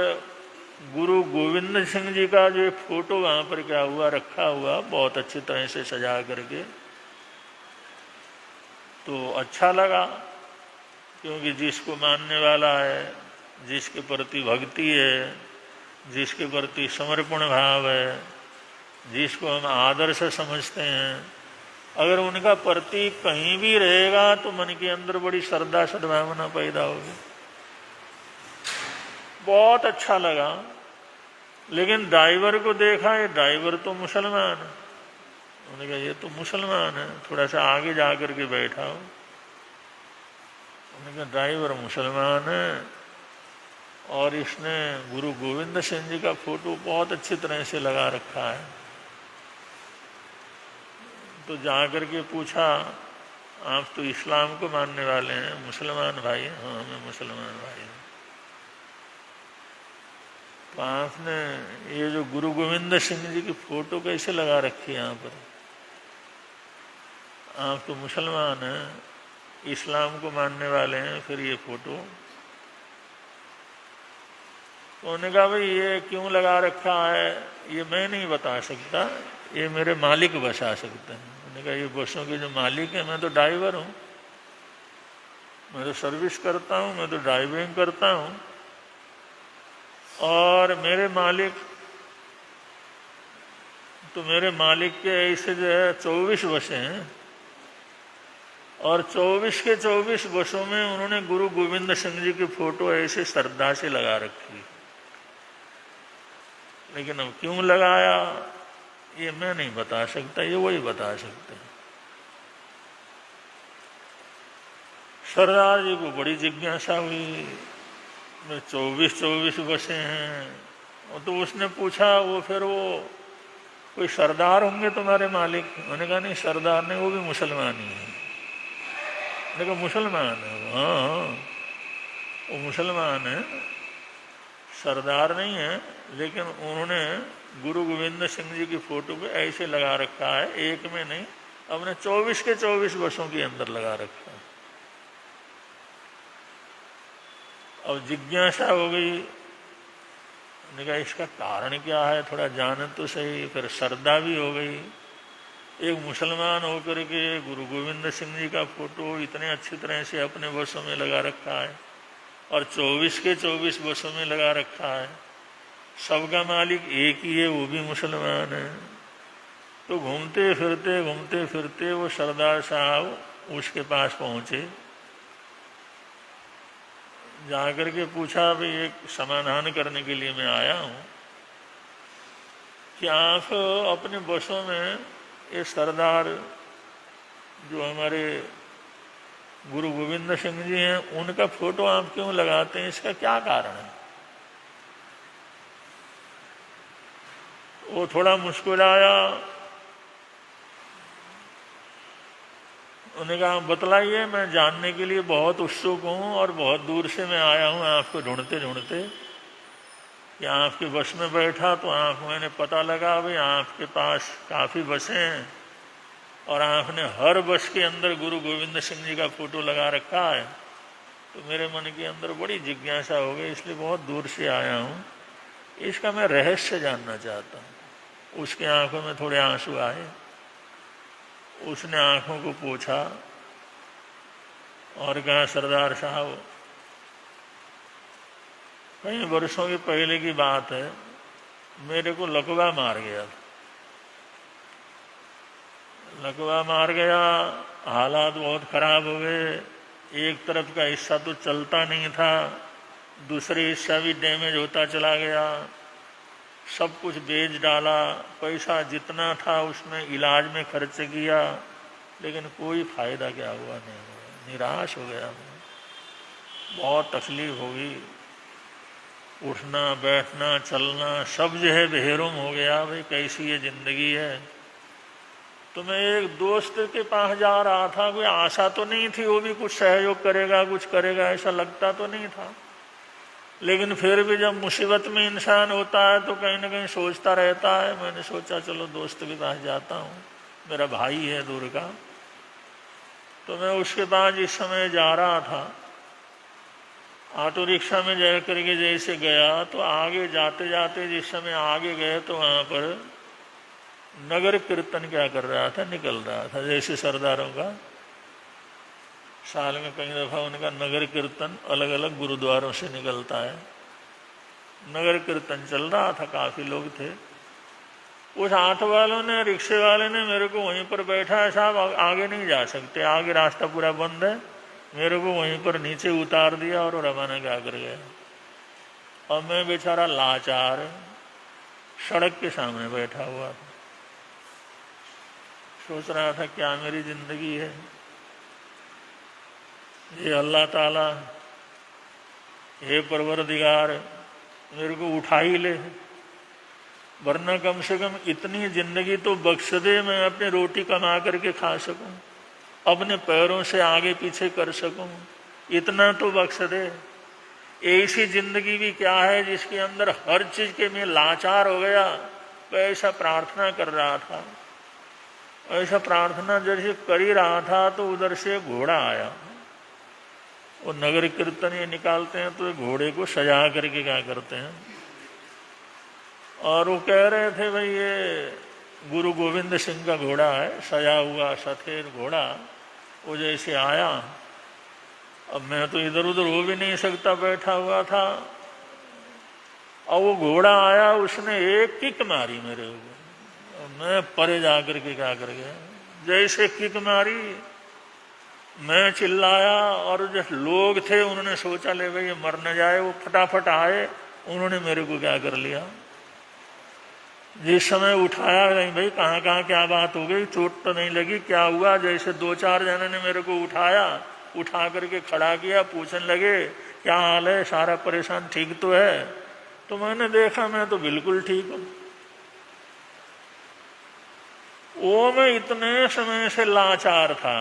गुरु गोविंद सिंह जी का जो फोटो वहाँ पर क्या हुआ, रखा हुआ, बहुत अच्छी तरह से सजा करके। तो अच्छा लगा, क्योंकि जिसको मानने वाला है, जिसके प्रति भक्ति है, जिसके प्रति समर्पण भाव है, जिसको हम आदर से समझते हैं, अगर उनका प्रतीक कहीं भी रहेगा तो मन के अंदर बड़ी श्रद्धा सद्भावना पैदा होगी। बहुत अच्छा लगा। लेकिन ड्राइवर को देखा, ये ड्राइवर तो मुसलमान है। उन्होंने कहा ये तो मुसलमान है, थोड़ा सा आगे जा कर के बैठा हो। उन्होंने कहा ड्राइवर मुसलमान है और इसने गुरु गोविंद सिंह जी का फोटो बहुत अच्छी तरह से लगा रखा है। तो जाकर के पूछा, आप तो इस्लाम को मानने वाले हैं, मुसलमान भाई? हाँ, मैं मुसलमान भाई हूँ। तो आपने ये जो गुरु गोविंद सिंह जी की फोटो कैसे लगा रखी है यहाँ पर? आप तो मुसलमान हैं। इस्लाम को मानने वाले हैं, फिर ये फोटो। तो उन्होंने कहा भाई ये क्यों लगा रखा है, ये मैं नहीं बता सकता, ये मेरे मालिक बता सकते हैं। उन्होंने कहा ये बसों के जो मालिक हैं, मैं तो ड्राइवर हूँ, मैं तो सर्विस करता हूँ, मैं तो ड्राइविंग करता हूँ, और मेरे मालिक के ऐसे जो है 24 बसें हैं, और 24 के 24 बसों में उन्होंने गुरु गोविंद सिंह जी की फोटो ऐसे श्रद्धा से लगा रखी। लेकिन अब क्यों लगाया ये मैं नहीं बता सकता, ये वही बता सकते हैं। सरदार जी को बड़ी जिज्ञासा हुई, 24 बसें हैं। और तो उसने पूछा, वो फिर वो कोई सरदार होंगे तुम्हारे मालिक? उन्होंने कहा नहीं सरदार नहीं, वो भी मुसलमान ही है। उन्होंने कहा मुसलमान है? हाँ वो मुसलमान है, सरदार नहीं है, लेकिन उन्होंने गुरु गोविंद सिंह जी की फोटो पे ऐसे लगा रखा है, एक में नहीं, अपने 24 के 24 बसों के अंदर लगा रखा है। अब जिज्ञासा हो गई, मैंने कहा इसका कारण क्या है, थोड़ा जाने तो सही। फिर श्रद्धा भी हो गई, एक मुसलमान होकर के गुरु गोविंद सिंह जी का फोटो इतने अच्छी तरह से अपने बसों में लगा रखा है, और 24 के 24 बसों में लगा रखा है। सबका मालिक एक ही है, वो भी मुसलमान है। तो घूमते फिरते वो सरदार साहब उसके पास पहुंचे, जाकर के पूछा भाई एक समाधान करने के लिए मैं आया हूँ कि आप अपने बसों में ये सरदार जो हमारे गुरु गोविंद सिंह जी हैं उनका फोटो आप क्यों लगाते हैं, इसका क्या कारण है? वो थोड़ा मुस्कुराया, उन्होंने कहा बतलाइए, मैं जानने के लिए बहुत उत्सुक हूँ और बहुत दूर से मैं आया हूँ आपको ढूंढते ढूंढते। कि आपके बस में बैठा तो मैंने पता लगा भाई आपके पास काफ़ी बसें हैं और आपने हर बस के अंदर गुरु गोविंद सिंह जी का फोटो लगा रखा है। तो मेरे मन के अंदर बड़ी जिज्ञासा हो गई, इसलिए बहुत दूर से आया हूँ, इसका मैं रहस्य जानना चाहता हूँ। उसके आंखों में थोड़े आंसू आए, उसने आंखों को पोंछा और कहा सरदार साहब कई वर्षों के पहले की बात है, मेरे को लकवा मार गया। लकवा मार गया, हालात बहुत खराब हो गए। एक तरफ का हिस्सा तो चलता नहीं था, दूसरे हिस्सा भी डैमेज होता चला गया। सब कुछ बेच डाला, पैसा जितना था उसमें इलाज में खर्च किया, लेकिन कोई फायदा क्या हुआ नहीं हुआ। निराश हो गया मैं, बहुत तकलीफ होगी। उठना बैठना चलना सब जो है बेहरुम हो गया, भाई कैसी ये जिंदगी है। तो मैं एक दोस्त के पास जा रहा था, कोई आशा तो नहीं थी वो भी कुछ सहयोग करेगा, कुछ करेगा, ऐसा लगता तो नहीं था। लेकिन फिर भी जब मुसीबत में इंसान होता है तो कहीं ना कहीं सोचता रहता है। मैंने सोचा चलो दोस्त के पास जाता हूँ, मेरा भाई है दूर का। तो मैं उसके पास इस समय जा रहा था, ऑटो रिक्शा में जा करके जैसे गया तो आगे जाते जाते जिस समय आगे गए तो वहाँ पर नगर कीर्तन क्या कर रहा था, निकल रहा था। जैसे सरदारों का साल में कई दफ़ा उनका नगर कीर्तन अलग अलग गुरुद्वारों से निकलता है। नगर कीर्तन चल रहा था, काफ़ी लोग थे। उस ऑटो वालों ने, रिक्शे वाले ने मेरे को वहीं पर बैठा है, साहब आगे नहीं जा सकते, आगे रास्ता पूरा बंद है। मेरे को वहीं पर नीचे उतार दिया और रवाना क्या कर गया। और मैं बेचारा लाचार सड़क के सामने बैठा हुआ था, सोच रहा था क्या मेरी जिंदगी है। ये अल्लाह ताला, हे परवरदिगार मेरे को उठा ही ले, वरना कम से कम इतनी जिंदगी तो बख्श दे, मैं अपनी रोटी कमा करके खा सकूं, अपने पैरों से आगे पीछे कर सकूं, इतना तो बख्श दे। ऐसी जिंदगी भी क्या है जिसके अंदर हर चीज के मैं लाचार हो गया। तो ऐसा प्रार्थना कर रहा था, ऐसा प्रार्थना जैसे कर ही रहा था तो उधर से घोड़ा आया। वो नगर कीर्तन ये निकालते हैं तो घोड़े को सजा करके क्या करते हैं, और वो कह रहे थे भाई ये गुरु गोविंद सिंह का घोड़ा है, सजा हुआ सफेद घोड़ा। वो जैसे आया, अब मैं तो इधर उधर हो भी नहीं सकता, बैठा हुआ था, और वो घोड़ा आया, उसने एक किक मारी मेरे ऊपर, मैं परे जा करके क्या कर गया। जैसे किक मारी मैं चिल्लाया, और जो लोग थे उन्होंने सोचा ले भाई ये मर न जाए, वो फटाफट आए, उन्होंने मेरे को क्या कर लिया। जिस समय उठाया, नहीं भाई कहाँ कहाँ क्या बात हो गई, चोट तो नहीं लगी, क्या हुआ, जैसे 2-4 जने ने मेरे को उठाया, उठा करके खड़ा किया, पूछने लगे क्या हाल है, सारा परेशान ठीक तो है। तो मैंने देखा मैं तो बिल्कुल ठीक हूँ। वो मैं इतने समय से लाचार था,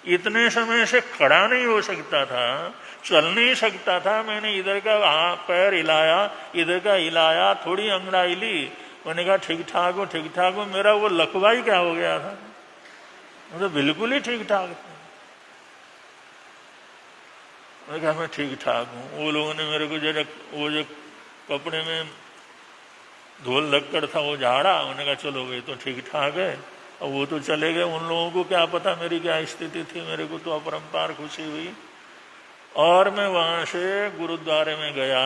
इतने समय से खड़ा नहीं हो सकता था, चल नहीं सकता था। मैंने इधर का पैर हिलाया, इधर का हिलाया, थोड़ी अंगड़ाई ली, मैंने कहा ठीक ठाक हो, ठीक ठाक हो। मेरा वो लकवा ही क्या हो गया था, मतलब बिल्कुल ही ठीक ठाक था। मैंने कहा मैं ठीक ठाक हूँ। वो लोगों ने मेरे को जरा वो जो कपड़े में धूल लक्कड़ था वो झाड़ा, उन्होंने कहा चलो भाई तो ठीक ठाक है। और वो तो चले गए, उन लोगों को क्या पता मेरी क्या स्थिति थी, मेरे को तो अपरंपार खुशी हुई। और मैं वहां से गुरुद्वारे में गया,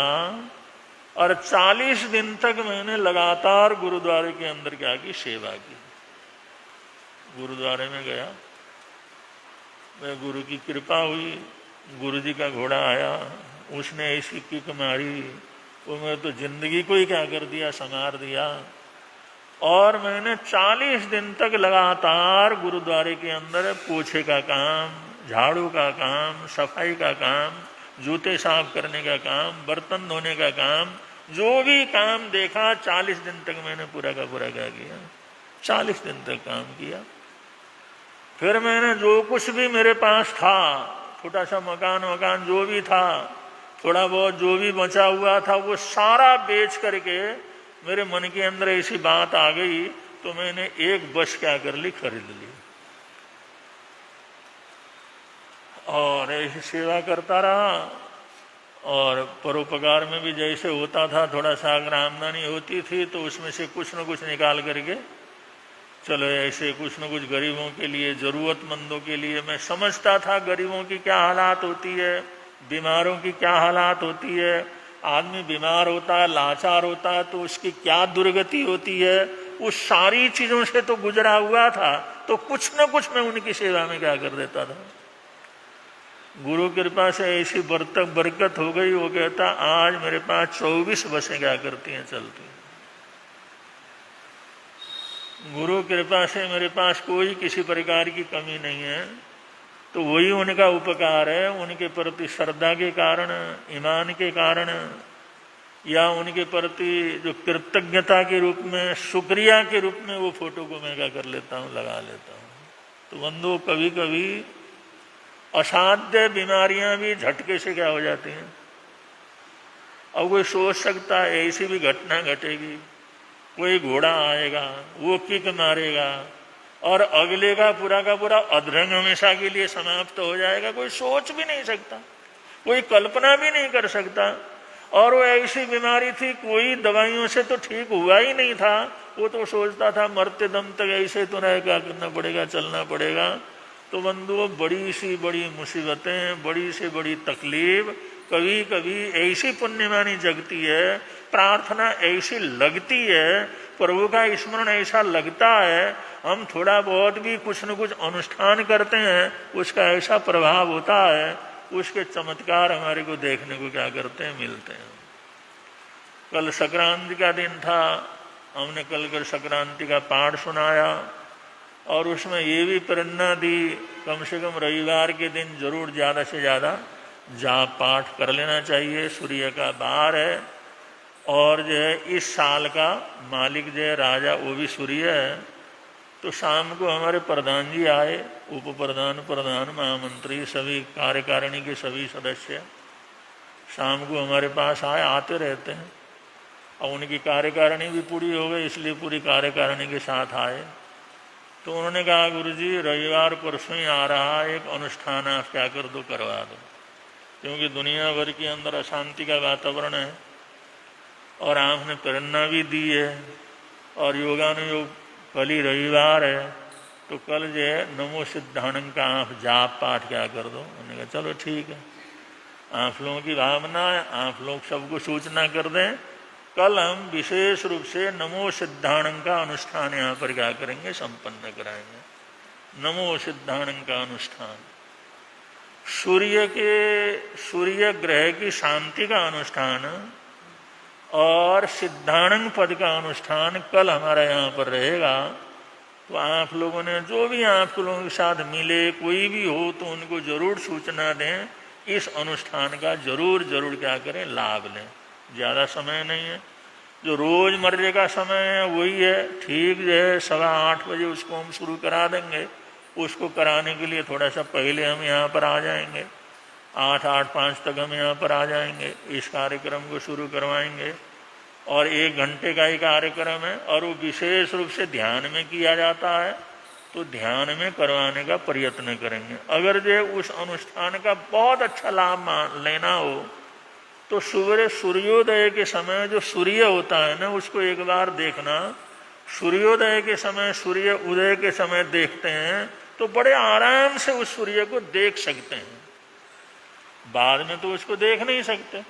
और 40 दिन तक मैंने लगातार गुरुद्वारे के अंदर क्या की, सेवा की। गुरुद्वारे में गया, मैं गुरु की कृपा हुई, गुरु जी का घोड़ा आया, उसने ऐसी किक मारी, वो मैं तो जिंदगी को ही क्या कर दिया, संवार दिया। और मैंने 40 दिन तक लगातार गुरुद्वारे के अंदर पोछे का काम, झाड़ू का काम, सफाई का काम, जूते साफ करने का काम, बर्तन धोने का काम, जो भी काम देखा 40 दिन तक मैंने पूरा का पूरा क्या किया, 40 दिन तक काम किया। फिर मैंने जो कुछ भी मेरे पास था, छोटा सा मकान जो भी था, थोड़ा बहुत जो भी बचा हुआ था, वो सारा बेच करके मेरे मन के अंदर ऐसी बात आ गई, तो मैंने एक बस क्या कर ली, खरीद ली, और ऐसी सेवा करता रहा। और परोपकार में भी जैसे होता था, थोड़ा सा अगर आमदनी होती थी तो उसमें से कुछ न कुछ निकाल करके चलो ऐसे कुछ न कुछ गरीबों के लिए, जरूरतमंदों के लिए। मैं समझता था गरीबों की क्या हालात होती है, बीमारों की क्या हालात होती है। आदमी बीमार होता है, लाचार होता है, तो उसकी क्या दुर्गति होती है, उस सारी चीजों से तो गुजरा हुआ था, तो कुछ न कुछ मैं उनकी सेवा में क्या कर देता था। गुरु कृपा से ऐसी बरकत हो गई, वो कहता आज मेरे पास 24 बसें क्या करती हैं, चलती हैं। गुरु कृपा से मेरे पास कोई किसी प्रकार की कमी नहीं है, तो वही उनका उपकार है। उनके प्रति श्रद्धा के कारण, ईमान के कारण, या उनके प्रति जो कृतज्ञता के रूप में, शुक्रिया के रूप में वो फोटो को मैं क्या कर लेता हूँ, लगा लेता हूँ। तो बंधु कभी कभी असाध्य बीमारियां भी झटके से क्या हो जाती हैं। अब कोई सोच सकता है ऐसी भी घटना घटेगी, कोई घोड़ा आएगा, वो किक मारेगा और अगले का पूरा अधरंग हमेशा के लिए समाप्त हो जाएगा। कोई सोच भी नहीं सकता, कोई कल्पना भी नहीं कर सकता। और वो ऐसी बीमारी थी, कोई दवाइयों से तो ठीक हुआ ही नहीं था। वो तो सोचता था मरते दम तक ऐसे तो रह क्या करना पड़ेगा, चलना पड़ेगा। तो बंधुओं, बड़ी सी बड़ी मुसीबतें, बड़ी से बड़ी तकलीफ कभी कभी ऐसी पुण्यवानी जगती है, प्रार्थना ऐसी लगती है, प्रभु का स्मरण ऐसा लगता है, हम थोड़ा बहुत भी कुछ न कुछ अनुष्ठान करते हैं, उसका ऐसा प्रभाव होता है, उसके चमत्कार हमारे को देखने को क्या करते हैं, मिलते हैं। कल संक्रांति का दिन था, हमने कल संक्रांति का पाठ सुनाया और उसमें ये भी प्रेरणा दी, कम से कम रविवार के दिन जरूर ज़्यादा से ज़्यादा जाप पाठ कर लेना चाहिए। सूर्य का बार है और जो है इस साल का मालिक जो है राजा वो भी सूर्य है। तो शाम को हमारे प्रधान जी आए, उप प्रधान, प्रधान, महामंत्री, सभी कार्यकारिणी के सभी सदस्य शाम को हमारे पास आए, आते रहते हैं। और उनकी कार्यकारिणी भी पूरी हो गई, इसलिए पूरी कार्यकारिणी के साथ आए। तो उन्होंने कहा गुरुजी रविवार परसों ही आ रहा, एक अनुष्ठान आप क्या कर दो, करवा दो। क्योंकि दुनिया भर के अंदर अशांति का वातावरण है और आपने प्रेरणा भी दी है। और योगानुयोग कल ही रविवार है, तो कल जो है नमो सिद्धाणं का आप जाप पाठ क्या कर दो। उन्होंने कहा चलो ठीक है, आप लोगों की भावना है, आप लोग सबको सूचना कर दें। कल हम विशेष रूप से नमो सिद्धाणं का अनुष्ठान यहाँ पर क्या करेंगे, संपन्न कराएंगे। नमो सिद्धाणं का अनुष्ठान, सूर्य ग्रह की शांति का अनुष्ठान और सिद्धाणं पद का अनुष्ठान कल हमारा यहाँ पर रहेगा। तो आप लोगों ने जो भी आप लोगों के साथ मिले, कोई भी हो, तो उनको जरूर सूचना दें, इस अनुष्ठान का जरूर क्या करें, लाभ लें। ज़्यादा समय नहीं है, जो रोज़मर्रे का समय है वही है, ठीक जो है 8:15 बजे उसको हम शुरू करा देंगे। उसको कराने के लिए थोड़ा सा पहले हम यहाँ पर आ जाएंगे, 8:05 तक हम यहाँ पर आ जाएंगे, इस कार्यक्रम को शुरू करवाएंगे। और 1 घंटे का ही कार्यक्रम है और वो विशेष रूप से ध्यान में किया जाता है, तो ध्यान में करवाने का प्रयत्न करेंगे। अगर जो उस अनुष्ठान का बहुत अच्छा लाभ लेना हो तो सुबह सूर्योदय के समय जो सूर्य होता है ना, उसको एक बार देखना। सूर्योदय के समय, सूर्य उदय के समय देखते हैं तो बड़े आराम से उस सूर्य को देख सकते हैं, बाद में तो उसको देख नहीं सकते।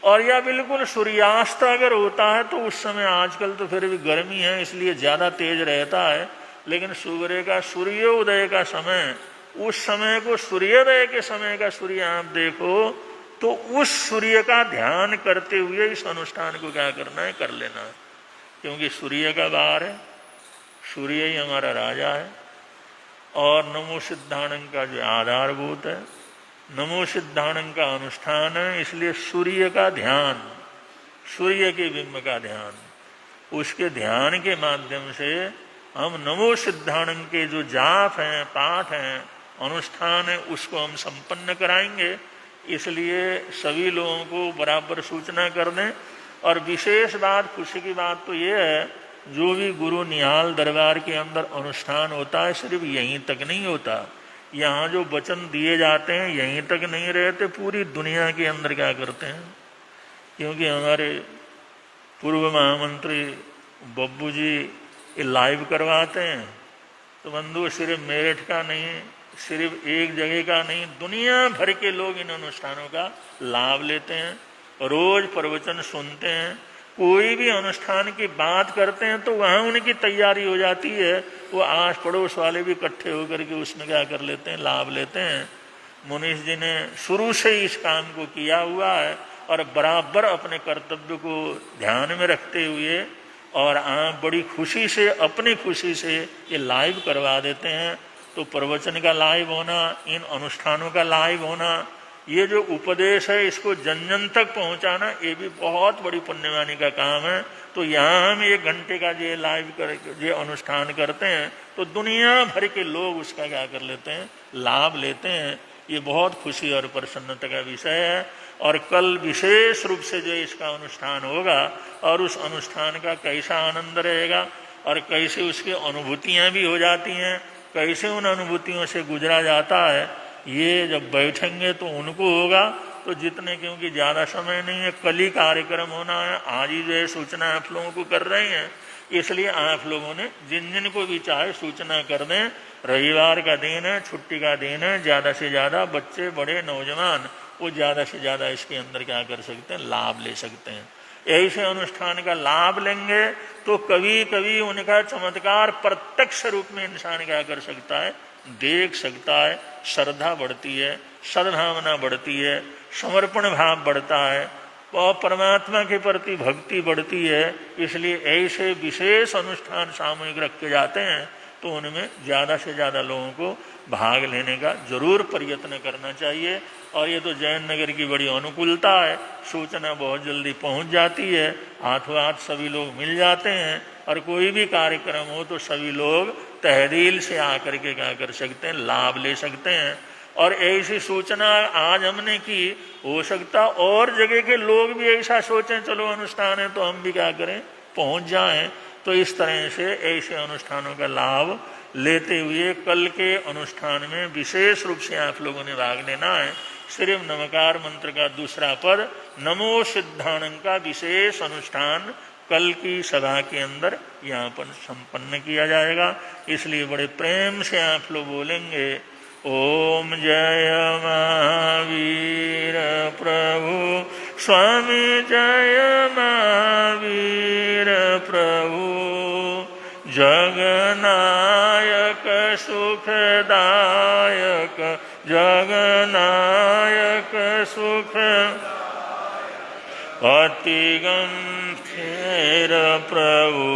और या बिल्कुल सूर्यास्त अगर होता है तो उस समय, आजकल तो फिर भी गर्मी है इसलिए ज़्यादा तेज रहता है, लेकिन सुबह का सूर्योदय का समय, उस समय को सूर्योदय के समय का सूर्य आप देखो तो उस सूर्य का ध्यान करते हुए इस अनुष्ठान को क्या करना है, कर लेना है। क्योंकि सूर्य का वार है, सूर्य ही हमारा राजा है। और नमो सिद्धाणं का जो आधारभूत है, नमो सिद्धाणं का अनुष्ठान है, इसलिए सूर्य का ध्यान, सूर्य के बिंब का ध्यान, उसके ध्यान के माध्यम से हम नमो सिद्धाणं के जो जाप हैं, पाठ हैं, अनुष्ठान है, उसको हम संपन्न कराएंगे। इसलिए सभी लोगों को बराबर सूचना कर दें। और विशेष बात, खुशी की बात तो ये है, जो भी गुरु निहाल दरबार के अंदर अनुष्ठान होता है सिर्फ यहीं तक नहीं होता, यहाँ जो वचन दिए जाते हैं यहीं तक नहीं रहते, पूरी दुनिया के अंदर क्या करते हैं। क्योंकि हमारे पूर्व महामंत्री बब्बू जी ये लाइव करवाते हैं, तो बंधु सिर्फ मेरठ का नहीं, सिर्फ एक जगह का नहीं, दुनिया भर के लोग इन अनुष्ठानों का लाभ लेते हैं, रोज प्रवचन सुनते हैं। कोई भी अनुष्ठान की बात करते हैं तो वहाँ उनकी तैयारी हो जाती है, वो आस पड़ोस वाले भी इकट्ठे होकर के उसमें क्या कर लेते हैं, लाभ लेते हैं। मुनीष जी ने शुरू से ही इस काम को किया हुआ है और बराबर अपने कर्तव्य को ध्यान में रखते हुए और आप बड़ी खुशी से, अपनी खुशी से ये लाइव करवा देते हैं। तो प्रवचन का लाइव होना, इन अनुष्ठानों का लाइव होना, ये जो उपदेश है इसको जन जन तक पहुंचाना, ये भी बहुत बड़ी पुण्यवानी का काम है। तो यहाँ हम 1 घंटे का जो लाइव जो अनुष्ठान करते हैं तो दुनिया भर के लोग उसका क्या कर लेते हैं, लाभ लेते हैं। ये बहुत खुशी और प्रसन्नता का विषय है। और कल विशेष रूप से जो इसका अनुष्ठान होगा और उस अनुष्ठान का कैसा आनंद रहेगा और कैसे उसकी अनुभूतियाँ भी हो जाती हैं, कैसे उन अनुभूतियों से गुजरा जाता है, ये जब बैठेंगे तो उनको होगा। तो जितने, क्योंकि ज़्यादा समय नहीं है, कल ही कार्यक्रम होना है, आज ही जो है सूचना आप लोगों को कर रहे हैं, इसलिए आप लोगों ने जिन जिन को भी चाहे सूचना कर दें। रविवार का दिन है, छुट्टी का दिन है, ज़्यादा से ज़्यादा बच्चे, बड़े, नौजवान वो ज़्यादा से ज़्यादा इसके अंदर क्या कर सकते हैं, लाभ ले सकते हैं। ऐसे अनुष्ठान का लाभ लेंगे तो कभी कभी उनका चमत्कार प्रत्यक्ष रूप में इंसान क्या कर सकता है, देख सकता है। श्रद्धा बढ़ती है, सद्भावना बढ़ती है, समर्पण भाव बढ़ता है और परमात्मा के प्रति भक्ति बढ़ती है। इसलिए ऐसे विशेष अनुष्ठान सामूहिक रखे जाते हैं तो उनमें ज़्यादा से ज़्यादा लोगों को भाग लेने का जरूर प्रयत्न करना चाहिए। और ये तो जैन नगर की बड़ी अनुकूलता है, सूचना बहुत जल्दी पहुंच जाती है, हाथों हाथ सभी लोग मिल जाते हैं और कोई भी कार्यक्रम हो तो सभी लोग तहरील से आकर के क्या कर सकते हैं, लाभ ले सकते हैं। और ऐसी सूचना आज हमने की, हो सकता और जगह के लोग भी ऐसा सोचें, चलो अनुष्ठान है तो हम भी क्या करें, पहुंच जाएं। तो इस तरह से ऐसे अनुष्ठानों का लाभ लेते हुए कल के अनुष्ठान में विशेष रूप से आप लोगों ने भाग लेना है। सिर्फ नमकार मंत्र का दूसरा पद नमो सिद्धाणं का विशेष अनुष्ठान कल की सभा के अंदर यहाँ पर संपन्न किया जाएगा। इसलिए बड़े प्रेम से आप लोग बोलेंगे ओम जय महावीर प्रभु स्वामी जय महावीर प्रभु जगनायक सुखदायक जगनायक सुख अति गंभीर प्रभु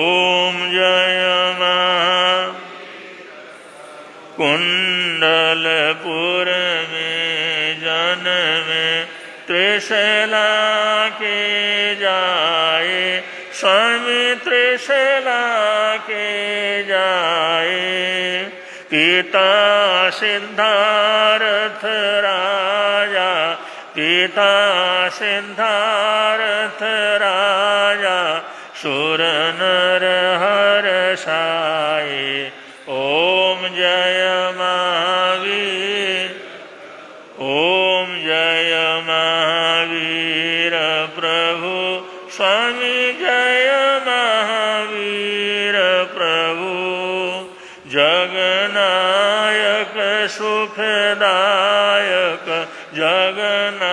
ओम जय कुंडलपुर में जन्मे त्रिशला के जाए स्वामी त्रिशला के जाए पिता सिद्धार्थ राजा पिता सिद्धार्थ राजा सुर नर हर्षाए ओम जय महावीर ओम जय महावीर प्रभु स्वामी जय महावीर प्रभु जगनायक सुखदायक जगनायक